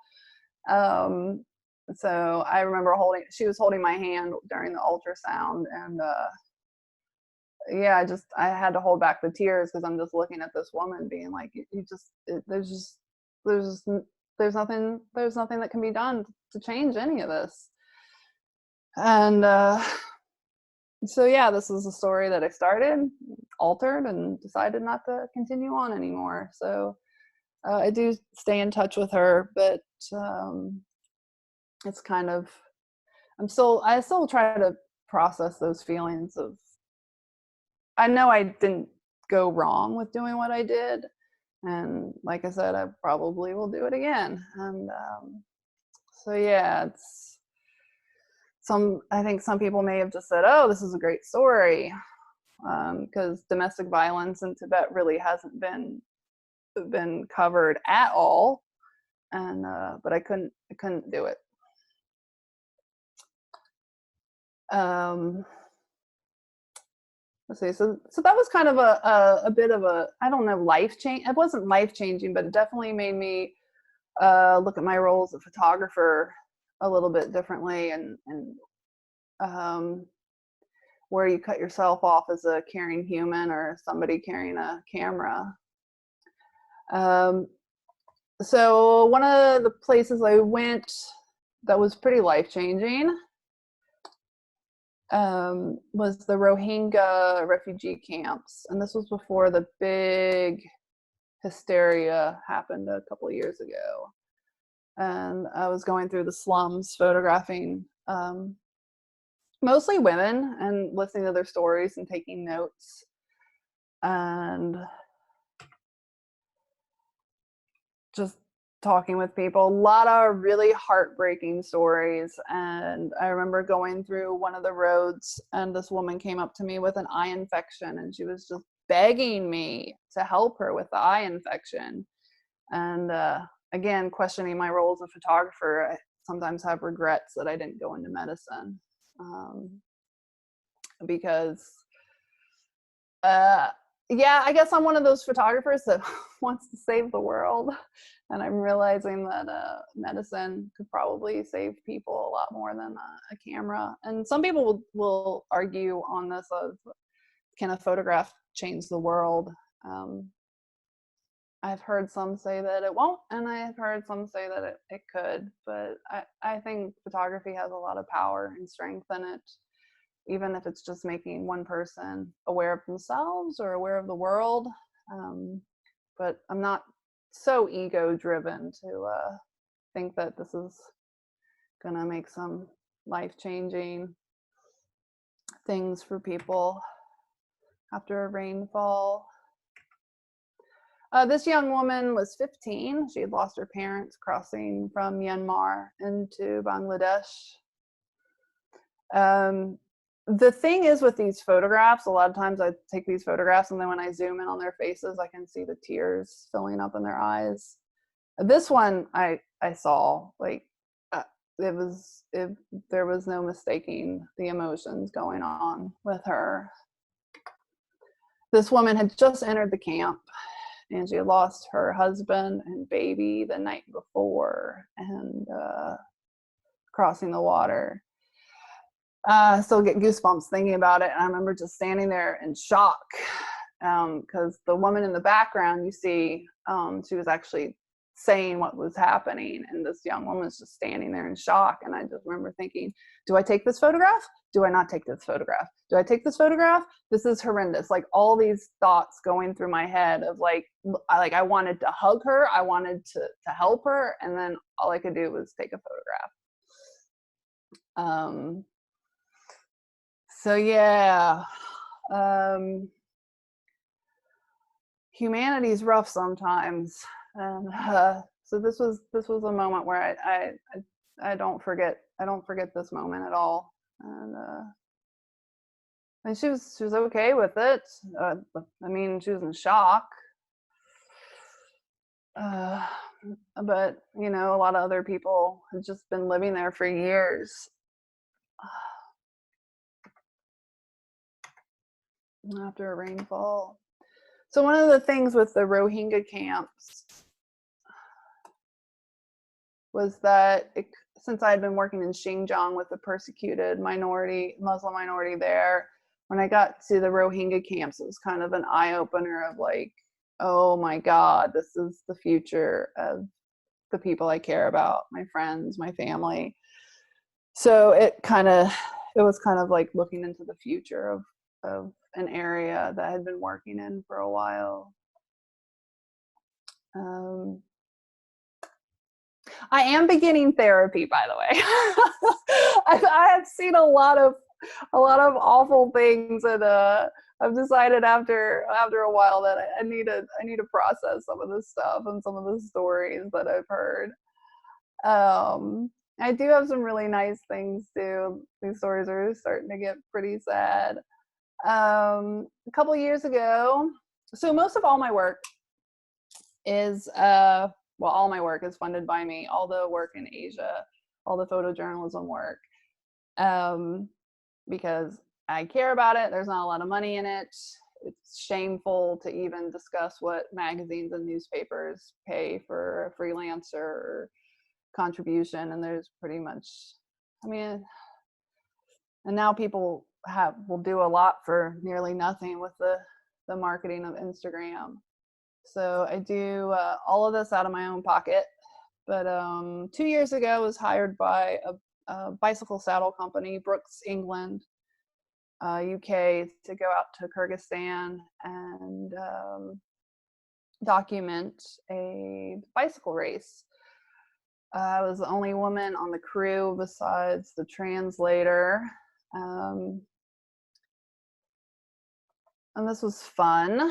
So I remember she was holding my hand during the ultrasound, and yeah, I had to hold back the tears, because I'm just looking at this woman being like, there's nothing that can be done to change any of this. And so yeah, this is a story that I started, altered, and decided not to continue on anymore. So I do stay in touch with her, but it's kind of, I still try to process those feelings of, I know I didn't go wrong with doing what I did. And like I said, I probably will do it again. And so yeah, I think some people may have just said, oh, this is a great story, because domestic violence in Tibet really hasn't been covered at all. And but I couldn't do it. Let's see. So that was kind of a bit of a, I don't know, life change. It wasn't life changing, but it definitely made me look at my role as a photographer a little bit differently, and where you cut yourself off as a caring human or somebody carrying a camera. So one of the places I went that was pretty life changing was the Rohingya refugee camps. And this was before the big hysteria happened a couple of years ago. And I was going through the slums photographing mostly women and listening to their stories and taking notes. And just talking with people, a lot of really heartbreaking stories. And I remember going through one of the roads, and this woman came up to me with an eye infection, and she was just begging me to help her with the eye infection. And again, questioning my role as a photographer, I sometimes have regrets that I didn't go into medicine, because yeah, I guess I'm one of those photographers that wants to save the world. And I'm realizing that medicine could probably save people a lot more than a camera. And some people will argue on this of, can a photograph change the world? I've heard some say that it won't, and I've heard some say that it could. But I think photography has a lot of power and strength in it, even if it's just making one person aware of themselves or aware of the world. But I'm not so ego-driven to think that this is gonna make some life-changing things for people after a rainfall. This young woman was 15. She had lost her parents crossing from Myanmar into Bangladesh. The thing is with these photographs, a lot of times I take these photographs, and then when I zoom in on their faces, I can see the tears filling up in their eyes. This one I saw, like, there was no mistaking the emotions going on with her. This woman had just entered the camp, and she lost her husband and baby the night before, and crossing the water. I still get goosebumps thinking about it. And I remember just standing there in shock, because the woman in the background, you see, she was actually saying what was happening, and this young woman was just standing there in shock. And I just remember thinking, do I take this photograph? Do I not take this photograph? Do I take this photograph? This is horrendous. Like, all these thoughts going through my head of like I wanted to hug her, I wanted to help her, and then all I could do was take a photograph. So yeah, humanity's rough sometimes. And so this was a moment where I don't forget this moment at all. And she was okay with it. I mean, she was in shock. But you know, a lot of other people had just been living there for years. After a rainfall. So one of the things with the Rohingya camps was that since I had been working in Xinjiang with the persecuted Muslim minority there, when I got to the Rohingya camps, it was kind of an eye-opener of like, oh my God, this is the future of the people I care about, my friends, my family. So it was kind of like looking into the future of an area that I had been working in for a while. I am beginning therapy, by the way. I have seen a lot of awful things, and I've decided after a while that I need to process some of this stuff and some of the stories that I've heard. I do have some really nice things too. These stories are starting to get pretty sad. A couple years ago, so most of all my work is all my work is funded by me, all the work in Asia, all the photojournalism work, because I care about it. There's not a lot of money in it. It's shameful to even discuss what magazines and newspapers pay for a freelancer contribution, and there's pretty much, I mean, and now people will do a lot for nearly nothing with the marketing of Instagram. So I do all of this out of my own pocket. But 2 years ago, I was hired by a bicycle saddle company, Brooks, England, UK, to go out to Kyrgyzstan and document a bicycle race. I was the only woman on the crew besides the translator. And this was fun.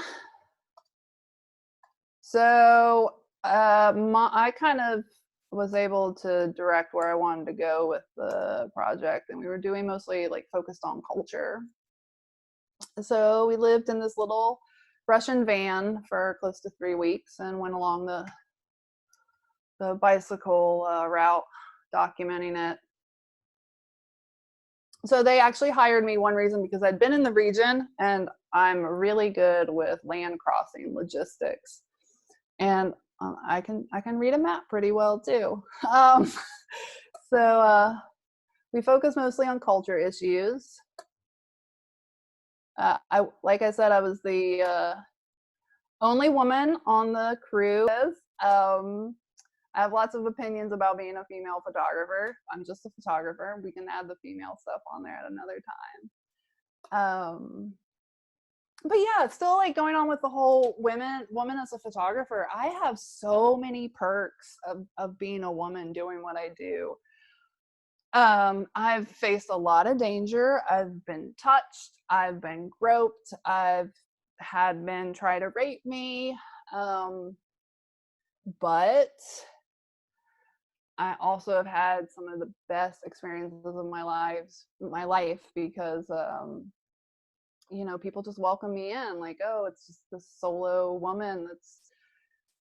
So I kind of was able to direct where I wanted to go with the project, and we were doing mostly like focused on culture. So we lived in this little Russian van for close to 3 weeks and went along the bicycle route, documenting it. So they actually hired me, one reason because I'd been in the region and I'm really good with land crossing logistics, and I can read a map pretty well too. So we focus mostly on culture issues. Like I said, I was the only woman on the crew. I have lots of opinions about being a female photographer. I'm just a photographer. We can add the female stuff on there at another time. But yeah, it's still like going on with the whole woman as a photographer. I have so many perks of being a woman doing what I do. I've faced a lot of danger. I've been touched. I've been groped. I've had men try to rape me. But I also have had some of the best experiences of my life because, you know, people just welcome me in like, oh, it's just this solo woman that's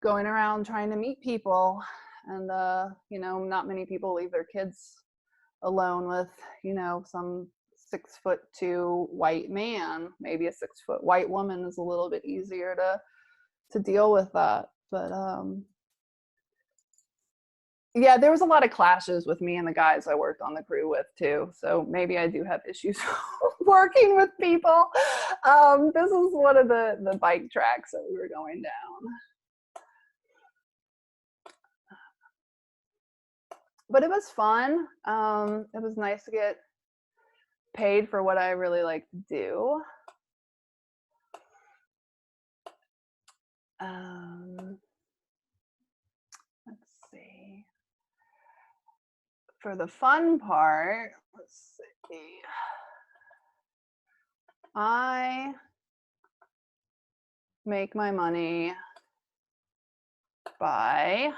going around trying to meet people. And, you know, not many people leave their kids alone with, you know, some 6'2" white man. Maybe a 6' white woman is a little bit easier to deal with that. But, yeah, there was a lot of clashes with me and the guys I worked on the crew with too. So maybe I do have issues working with people. This is one of the bike tracks that we were going down. but it was fun. It was nice to get paid for what I really like to do. Let's see. For the fun part, let's see. I make my money by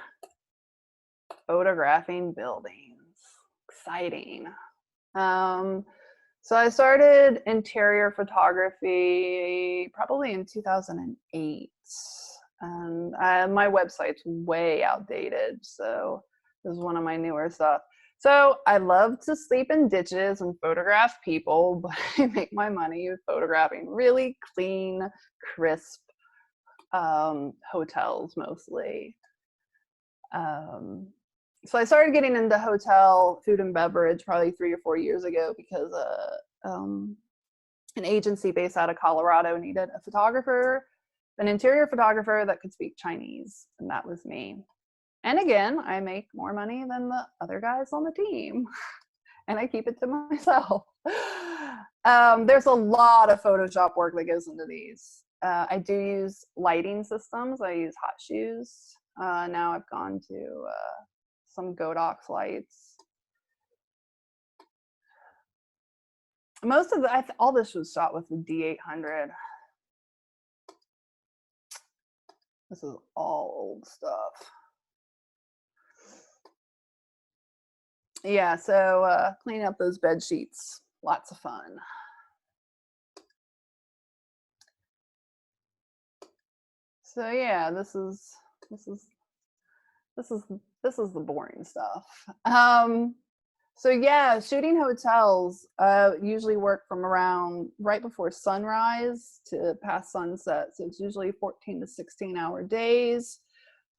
photographing buildings. Exciting. So I started interior photography probably in 2008, and my website's way outdated, so this is one of my newer stuff. So I love to sleep in ditches and photograph people, but I make my money photographing really clean, crisp hotels mostly. So I started getting into hotel food and beverage probably 3 or 4 years ago because an agency based out of Colorado needed a photographer, an interior photographer that could speak Chinese, and that was me. And again, I make more money than the other guys on the team, and I keep it to myself. There's a lot of Photoshop work that goes into these. I do use lighting systems. I use hot shoes. Now I've gone to some Godox lights. Most of all this was shot with the D800. This is all old stuff. Yeah, so cleaning up those bed sheets, lots of fun. So yeah, this is the boring stuff. So yeah, shooting hotels usually work from around right before sunrise to past sunset. So it's usually 14 to 16 hour days.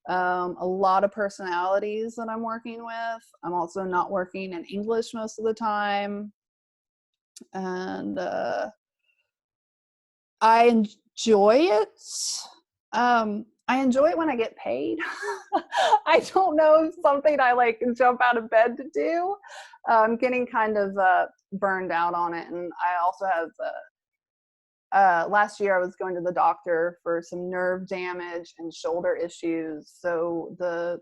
A lot of personalities that I'm working with. I'm also not working in English most of the time. And I enjoy it. I enjoy it when I get paid. I don't know if something I like jump out of bed to do. I'm getting kind of burned out on it. And I also have, last year I was going to the doctor for some nerve damage and shoulder issues. So the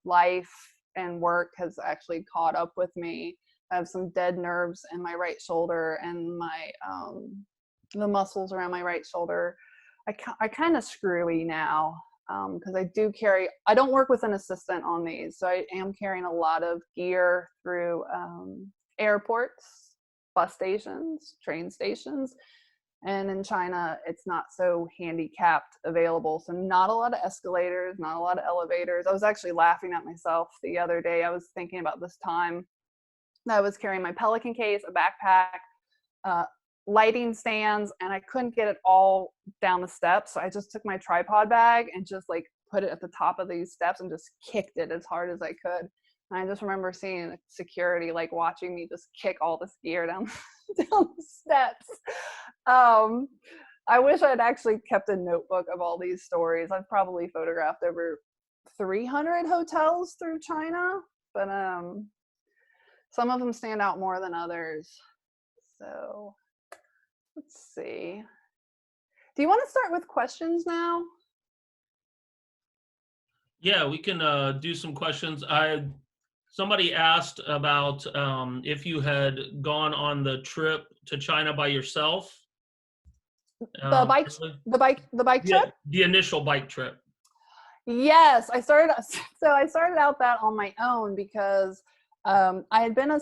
life and work has actually caught up with me. I have some dead nerves in my right shoulder, and my the muscles around my right shoulder. I kind of screwy now. Because I don't work with an assistant on these, so I am carrying a lot of gear through airports, bus stations, train stations, and in China, it's not so handicapped available, so not a lot of escalators, not a lot of elevators. I was actually laughing at myself the other day. I was thinking about this time that I was carrying my Pelican case, a backpack, lighting stands, and I couldn't get it all down the steps. So I just took my tripod bag and just like put it at the top of these steps and just kicked it as hard as I could. And I just remember seeing security like watching me just kick all this gear down, down the steps. I wish I'd actually kept a notebook of all these stories. I've probably photographed over 300 hotels through China, but some of them stand out more than others. So let's see. Do you want to start with questions now? Yeah, we can do some questions. Somebody asked about if you had gone on the trip to China by yourself. The bike trip? The initial bike trip. Yes, I started out that on my own because I had been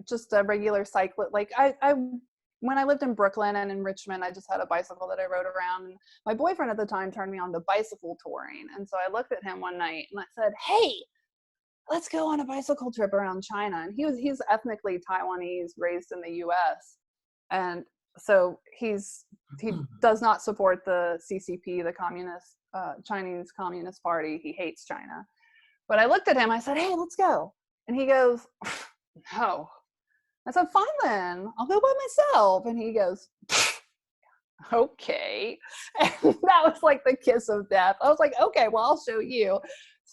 just a regular cyclist. Like I when I lived in Brooklyn and in Richmond, I just had a bicycle that I rode around. And my boyfriend at the time turned me on to bicycle touring. And so I looked at him one night and I said, "Hey, let's go on a bicycle trip around China." And he's ethnically Taiwanese, raised in the US. And so he does not support the CCP, the communist Chinese Communist Party. He hates China. But I looked at him, I said, "Hey, let's go." And he goes, "No." I said, "Fine then, I'll go by myself." And he goes, "Okay." And that was like the kiss of death. I was like, "Okay, well, I'll show you."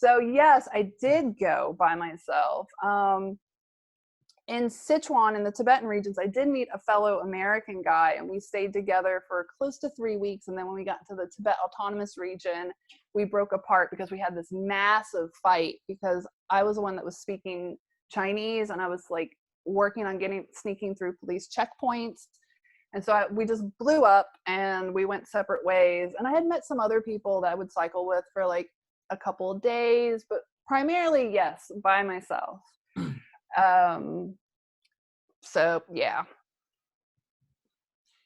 So yes, I did go by myself. In Sichuan, in the Tibetan regions, I did meet a fellow American guy, and we stayed together for close to 3 weeks. And then when we got to the Tibet Autonomous Region, we broke apart because we had this massive fight because I was the one that was speaking Chinese, and I was like working on sneaking through police checkpoints. And so we just blew up and we went separate ways. And I had met some other people that I would cycle with for like a couple of days, but primarily, yes, by myself. So yeah.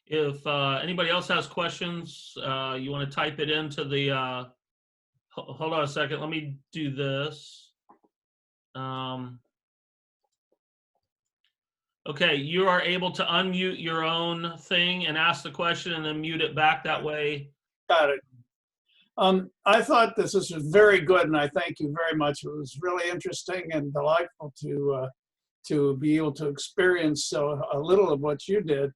If anybody else has questions, you want to type it into the, hold on a second, let me do this. Okay, you are able to unmute your own thing and ask the question and then mute it back that way. Got it. I thought this was very good, and I thank you very much. It was really interesting and delightful to be able to experience a little of what you did.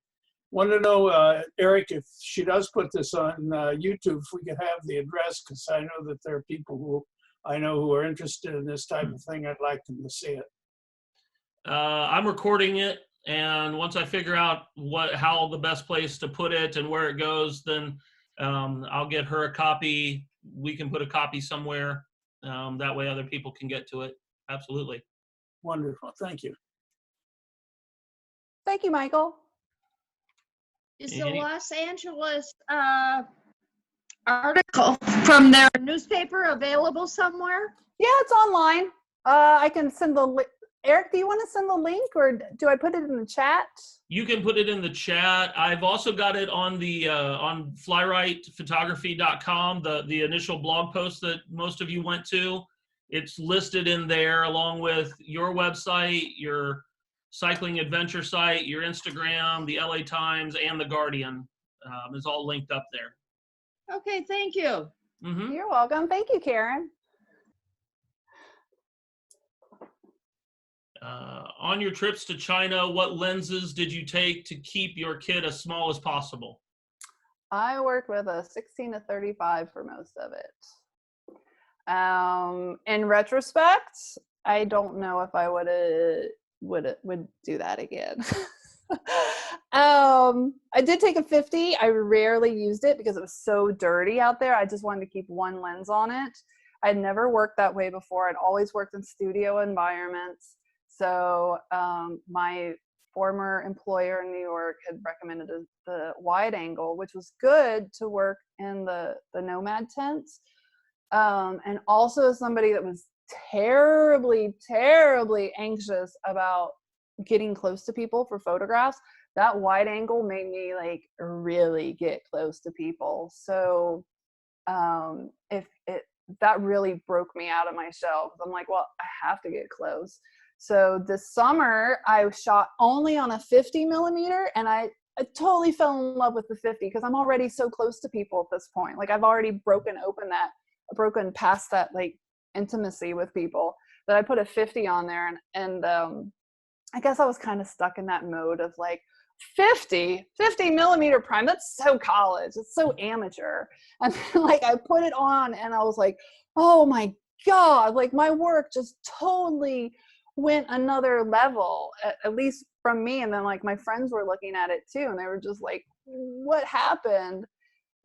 Want to know, Eric, if she does put this on YouTube, if we could have the address, because I know that there are people who I know who are interested in this type of thing. I'd like them to see it. I'm recording it, and once I figure out how the best place to put it and where it goes, then I'll get her a copy. We can put a copy somewhere. That way other people can get to it. Absolutely. Wonderful. Thank you. Thank you, Michael. Is the Los Angeles article from their newspaper available somewhere? Yeah, it's online. I can send the link. Eric, do you want to send the link, or do I put it in the chat? You can put it in the chat. I've also got it on the on flyrightphotography.com, the initial blog post that most of you went to. It's listed in there along with your website, your cycling adventure site, your Instagram, the LA Times, and the Guardian. Is all linked up there. Okay, thank you. Mm-hmm. You're welcome. Thank you, Karen. On your trips to China, what lenses did you take to keep your kit as small as possible? I worked with a 16 to 35 for most of it. In retrospect, I don't know if I would do that again. I did take a 50. I rarely used it because it was so dirty out there. I just wanted to keep one lens on it. I'd never worked that way before. I'd always worked in studio environments. So my former employer in New York had recommended the wide angle, which was good to work in the nomad tents. And also as somebody that was terribly, terribly anxious about getting close to people for photographs, that wide angle made me like really get close to people. So that really broke me out of my shell, because I'm like, well, I have to get close. So this summer I shot only on a 50 millimeter, and I totally fell in love with the 50 because I'm already so close to people at this point. Like I've already broken past that like intimacy with people, that I put a 50 on there, and I guess I was kind of stuck in that mode of like 50 millimeter prime. That's so college. It's so amateur. And then, like I put it on and I was like, oh my God, like my work just totally went another level, at least from me. And then like my friends were looking at it too, and they were just like, what happened?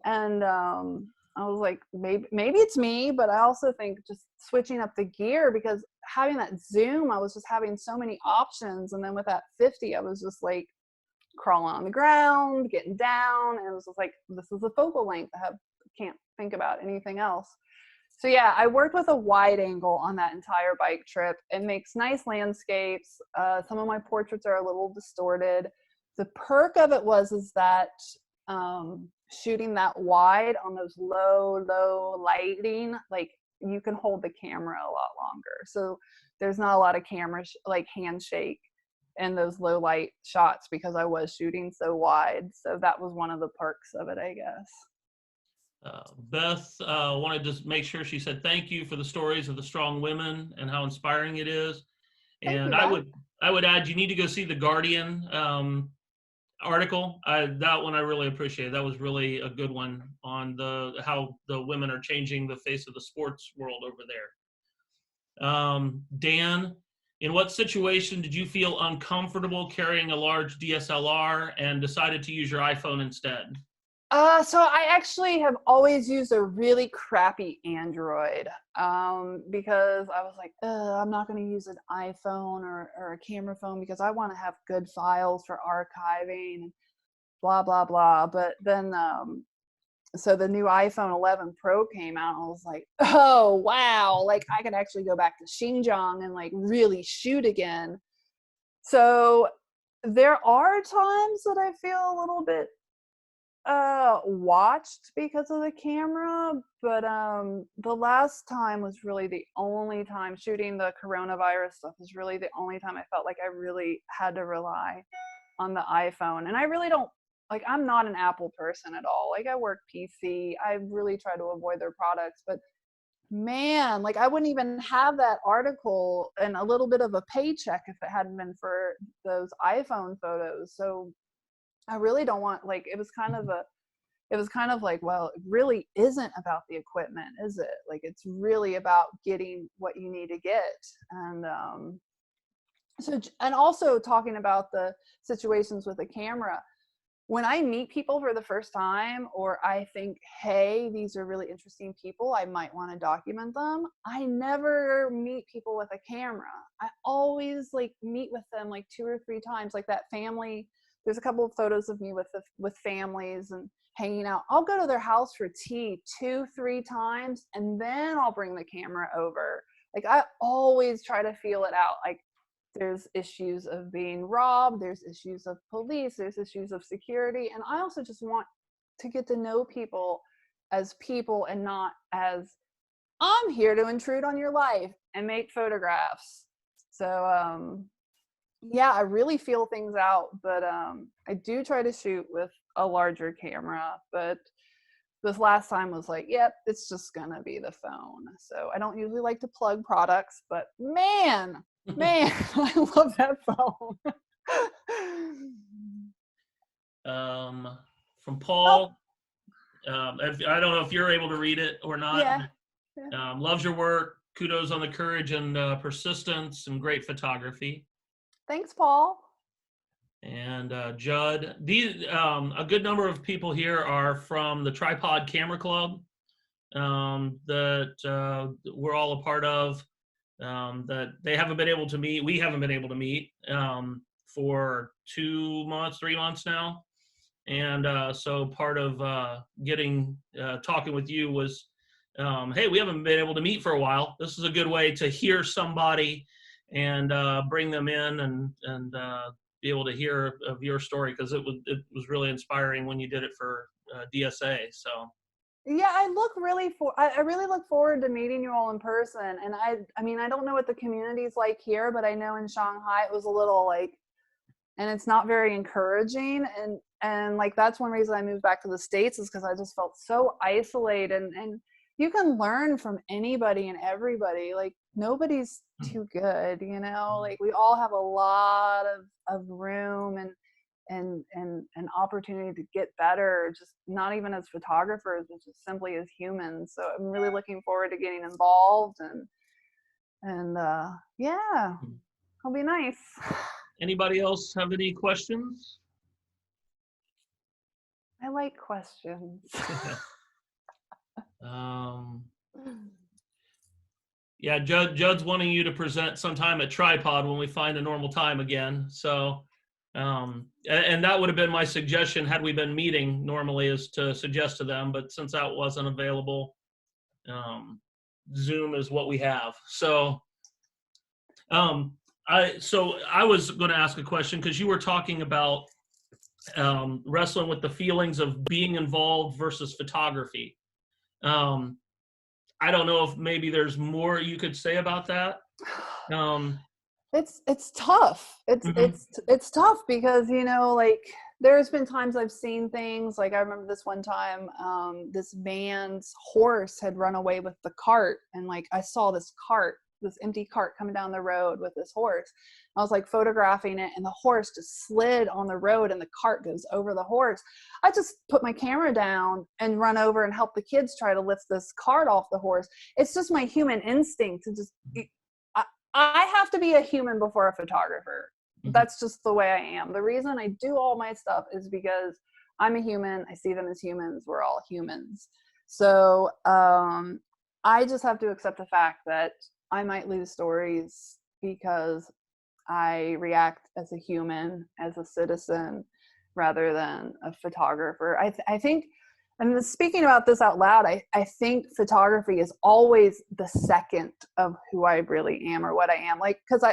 And I was like, maybe it's me, but I also think just switching up the gear, because having that zoom, I was just having so many options. And then with that 50, I was just like crawling on the ground, getting down, and it was just like, this is the focal length. Can't think about anything else. So yeah, I worked with a wide angle on that entire bike trip. It makes nice landscapes. Some of my portraits are a little distorted. The perk of it is that shooting that wide on those low lighting, like you can hold the camera a lot longer. So there's not a lot of camera like handshake in those low light shots because I was shooting so wide. So that was one of the perks of it, I guess. Beth wanted to make sure, she said thank you for the stories of the strong women and how inspiring it is. And I would add, you need to go see the Guardian article. That one I really appreciated. That was really a good one on how the women are changing the face of the sports world over there. Dan, in what situation did you feel uncomfortable carrying a large DSLR and decided to use your iPhone instead? So I actually have always used a really crappy Android because I was like, I'm not going to use an iPhone or a camera phone because I want to have good files for archiving and blah, blah, blah. But then, so the new iPhone 11 Pro came out and I was like, oh, wow, like I could actually go back to Xinjiang and like really shoot again. So there are times that I feel a little bit watched because of the camera, but the last time was really the only time shooting the coronavirus stuff was really the only time I felt like I really had to rely on the iPhone. And I really don't like, I'm not an Apple person at all. Like I work PC. I really try to avoid their products, but man, like I wouldn't even have that article and a little bit of a paycheck if it hadn't been for those iPhone photos. So I really don't want, like, it was kind of like, well, it really isn't about the equipment, is it? Like, it's really about getting what you need to get. And and also talking about the situations with the camera, when I meet people for the first time, or I think, hey, these are really interesting people, I might want to document them, I never meet people with a camera. I always like meet with them like 2 or 3 times, like that family. There's a couple of photos of me with families and hanging out. I'll go to their house for tea 2, 3 times, and then I'll bring the camera over. Like I always try to feel it out. Like there's issues of being robbed, there's issues of police, there's issues of security. And I also just want to get to know people and not as, I'm here to intrude on your life and make photographs. So yeah, I really feel things out, but I do try to shoot with a larger camera. But this last time was like, yep, it's just gonna be the phone. So I don't usually like to plug products, but man, I love that phone. From Paul, I don't know if you're able to read it or not. Yeah. Loves your work. Kudos on the courage and persistence and great photography. Thanks, Paul. And Judd, a good number of people here are from the Tripod Camera Club that we're all a part of. That they haven't been able to meet. We haven't been able to meet for 2 months, 3 months now. And so part of talking with you was, hey, we haven't been able to meet for a while. This is a good way to hear somebody and bring them in and be able to hear of your story, because it was really inspiring when you did it for DSA. So. Yeah, I really look forward to meeting you all in person. And I mean, I don't know what the community's like here, but I know in Shanghai it was a little like, and it's not very encouraging. And like, that's one reason I moved back to the States, is because I just felt so isolated. And you can learn from anybody and everybody. Like nobody's too good, you know, like we all have a lot of room and an opportunity to get better, just not even as photographers, but just simply as humans. So I'm really looking forward to getting involved and yeah, it'll be nice. Anybody else have any questions? I like questions. Yeah, Judd's wanting you to present sometime at Tripod when we find a normal time again. So, and that would have been my suggestion had we been meeting normally, is to suggest to them. But since that wasn't available, Zoom is what we have. So, I was going to ask a question, because you were talking about wrestling with the feelings of being involved versus photography. I don't know if maybe there's more you could say about that. It's tough. It's tough because, you know, like there's been times I've seen things like, I remember this one time, this man's horse had run away with the cart, and like I saw this empty cart coming down the road with this horse. I was like photographing it, and the horse just slid on the road and the cart goes over the horse. I just put my camera down and run over and help the kids try to lift this cart off the horse. It's just my human instinct to just I have to be a human before a photographer. Mhm. That's just the way I am. The reason I do all my stuff is because I'm a human. I see them as humans. We're all humans. So I just have to accept the fact that I might lose stories because I react as a human, as a citizen, rather than a photographer. I think, and speaking about this out loud, I think photography is always the second of who I really am or what I am. Like, because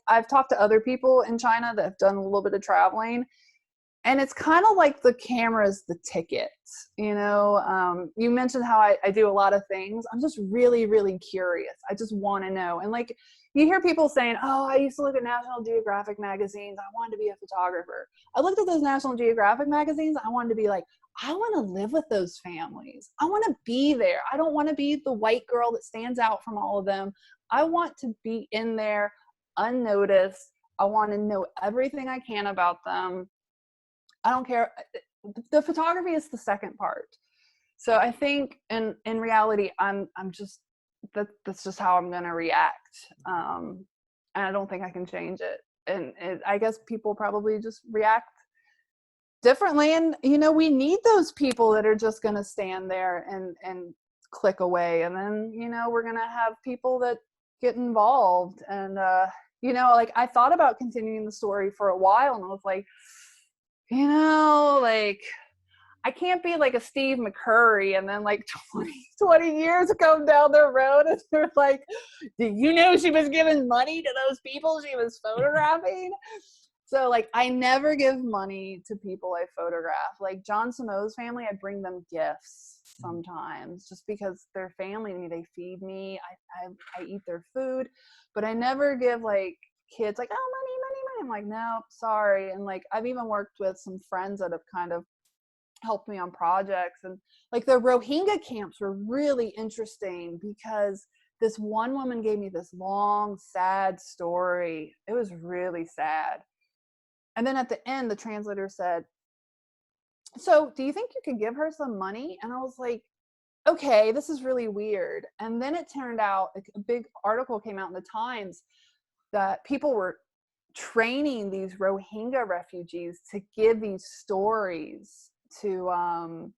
I've talked to other people in China that have done a little bit of traveling, and it's kind of like the camera's the ticket. You mentioned how I do a lot of things. I'm just really, really curious. I just want to know. And like, you hear people saying, oh, I used to look at National Geographic magazines. I wanted to be a photographer. I looked at those National Geographic magazines. I wanted to be like, I want to live with those families. I want to be there. I don't want to be the white girl that stands out from all of them. I want to be in there unnoticed. I want to know everything I can about them. I don't care. The photography is the second part. So I think in reality, I'm just, that's just how I'm going to react. And I don't think I can change it. And I guess people probably just react differently. And, we need those people that are just going to stand there and click away. And then, we're going to have people that get involved. And, like I thought about continuing the story for a while, and I was like, like I can't be like a Steve McCurry and then like 20 years come down the road and they're like, did you know she was giving money to those people she was photographing? So like I never give money to people I photograph. Like John Samo's family, I bring them gifts sometimes just because they're family to me. They feed me. I eat their food, but I never give like kids like, oh, money. I'm like, no, sorry. And like I've even worked with some friends that have kind of helped me on projects, and like the Rohingya camps were really interesting because this one woman gave me this long sad story. It was really sad. And then at the end the translator said, so do you think you could give her some money? And I was like, okay, this is really weird. And then it turned out a big article came out in the Times that people were training these Rohingya refugees to give these stories to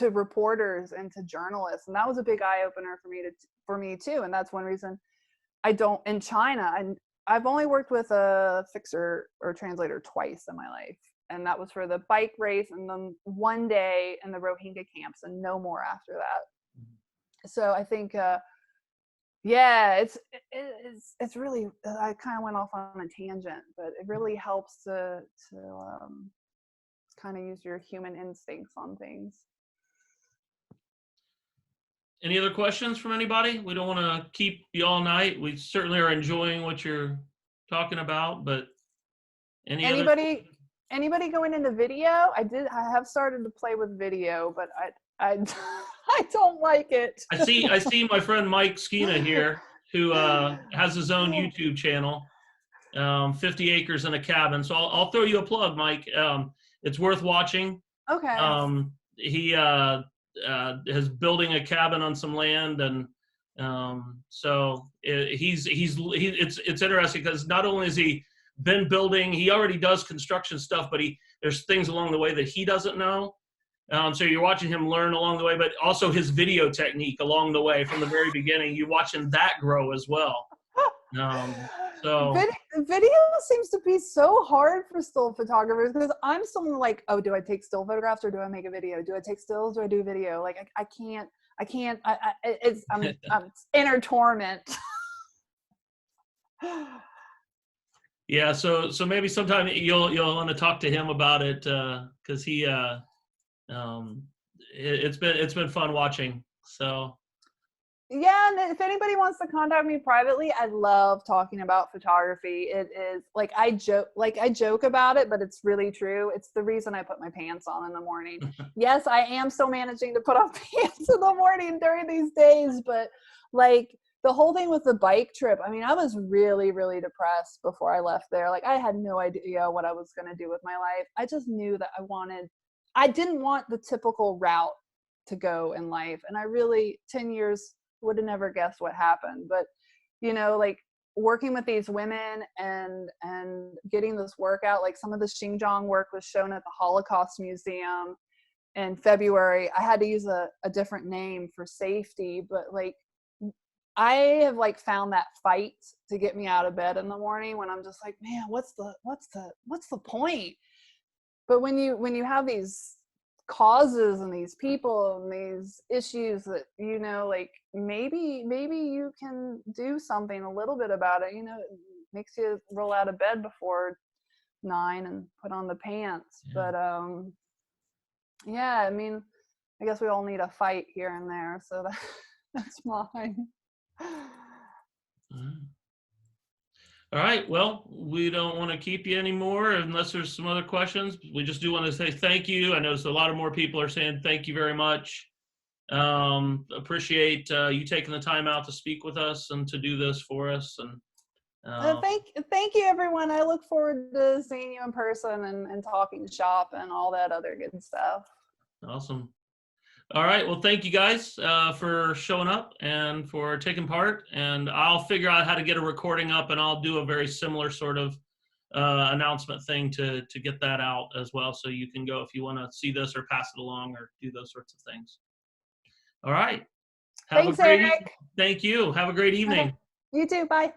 reporters and to journalists, and that was a big eye opener for me too. And that's one reason I don't in China. I've only worked with a fixer or translator twice in my life, and that was for the bike race and then one day in the Rohingya camps, and no more after that. So I think. Yeah, it's really, I kind of went off on a tangent, but it really helps to kind of use your human instincts on things. Any other questions from anybody? We don't want to keep you all night. We certainly are enjoying what you're talking about, but Anybody going into video? I have started to play with video, but I I don't like it. I see my friend Mike Skeena here, who has his own YouTube channel, 50 Acres in a Cabin. So I'll throw you a plug, Mike. It's worth watching. Okay. He is building a cabin on some land, and so it's interesting because not only has he been building, he already does construction stuff, but there's things along the way that he doesn't know. So you're watching him learn along the way, but also his video technique along the way from the very beginning. You're watching that grow as well. So video seems to be so hard for still photographers, because I'm someone like, oh, do I take still photographs or do I make a video? Do I take stills? Do I do video? Like I can't. I'm inner torment. Yeah, so maybe sometime you'll want to talk to him about it, because he it's been fun watching. So yeah, and if anybody wants to contact me privately, I love talking about photography. It is like I joke about it, but it's really true. It's the reason I put my pants on in the morning. Yes, I am still managing to put on pants in the morning during these days, but like the whole thing with the bike trip, I mean, I was really, really depressed before I left there. Like I had no idea what I was going to do with my life. I just knew that I didn't want the typical route to go in life. And I really, 10 years, would have never guessed what happened. But, like working with these women and getting this work out, like some of the Xinjiang work was shown at the Holocaust Museum in February. I had to use a different name for safety, but like I have like found that fight to get me out of bed in the morning when I'm just like, man, what's the point? But when you have these causes and these people and these issues that, you know, like maybe you can do something a little bit about it, you know, it makes you roll out of bed before 9 and put on the pants. Yeah. But yeah, I mean, I guess we all need a fight here and there, so that's mine. All right. Well, we don't want to keep you anymore unless there's some other questions. We just do want to say thank you. I know a lot of more people are saying thank you very much. Appreciate you taking the time out to speak with us and to do this for us. And Thank you, everyone. I look forward to seeing you in person and talking shop and all that other good stuff. Awesome. All right. Well, thank you guys for showing up and for taking part. And I'll figure out how to get a recording up, and I'll do a very similar sort of announcement thing to get that out as well. So you can go if you want to see this or pass it along or do those sorts of things. All right. Thanks, Eric. Thank you. Have a great evening. Okay. You too. Bye.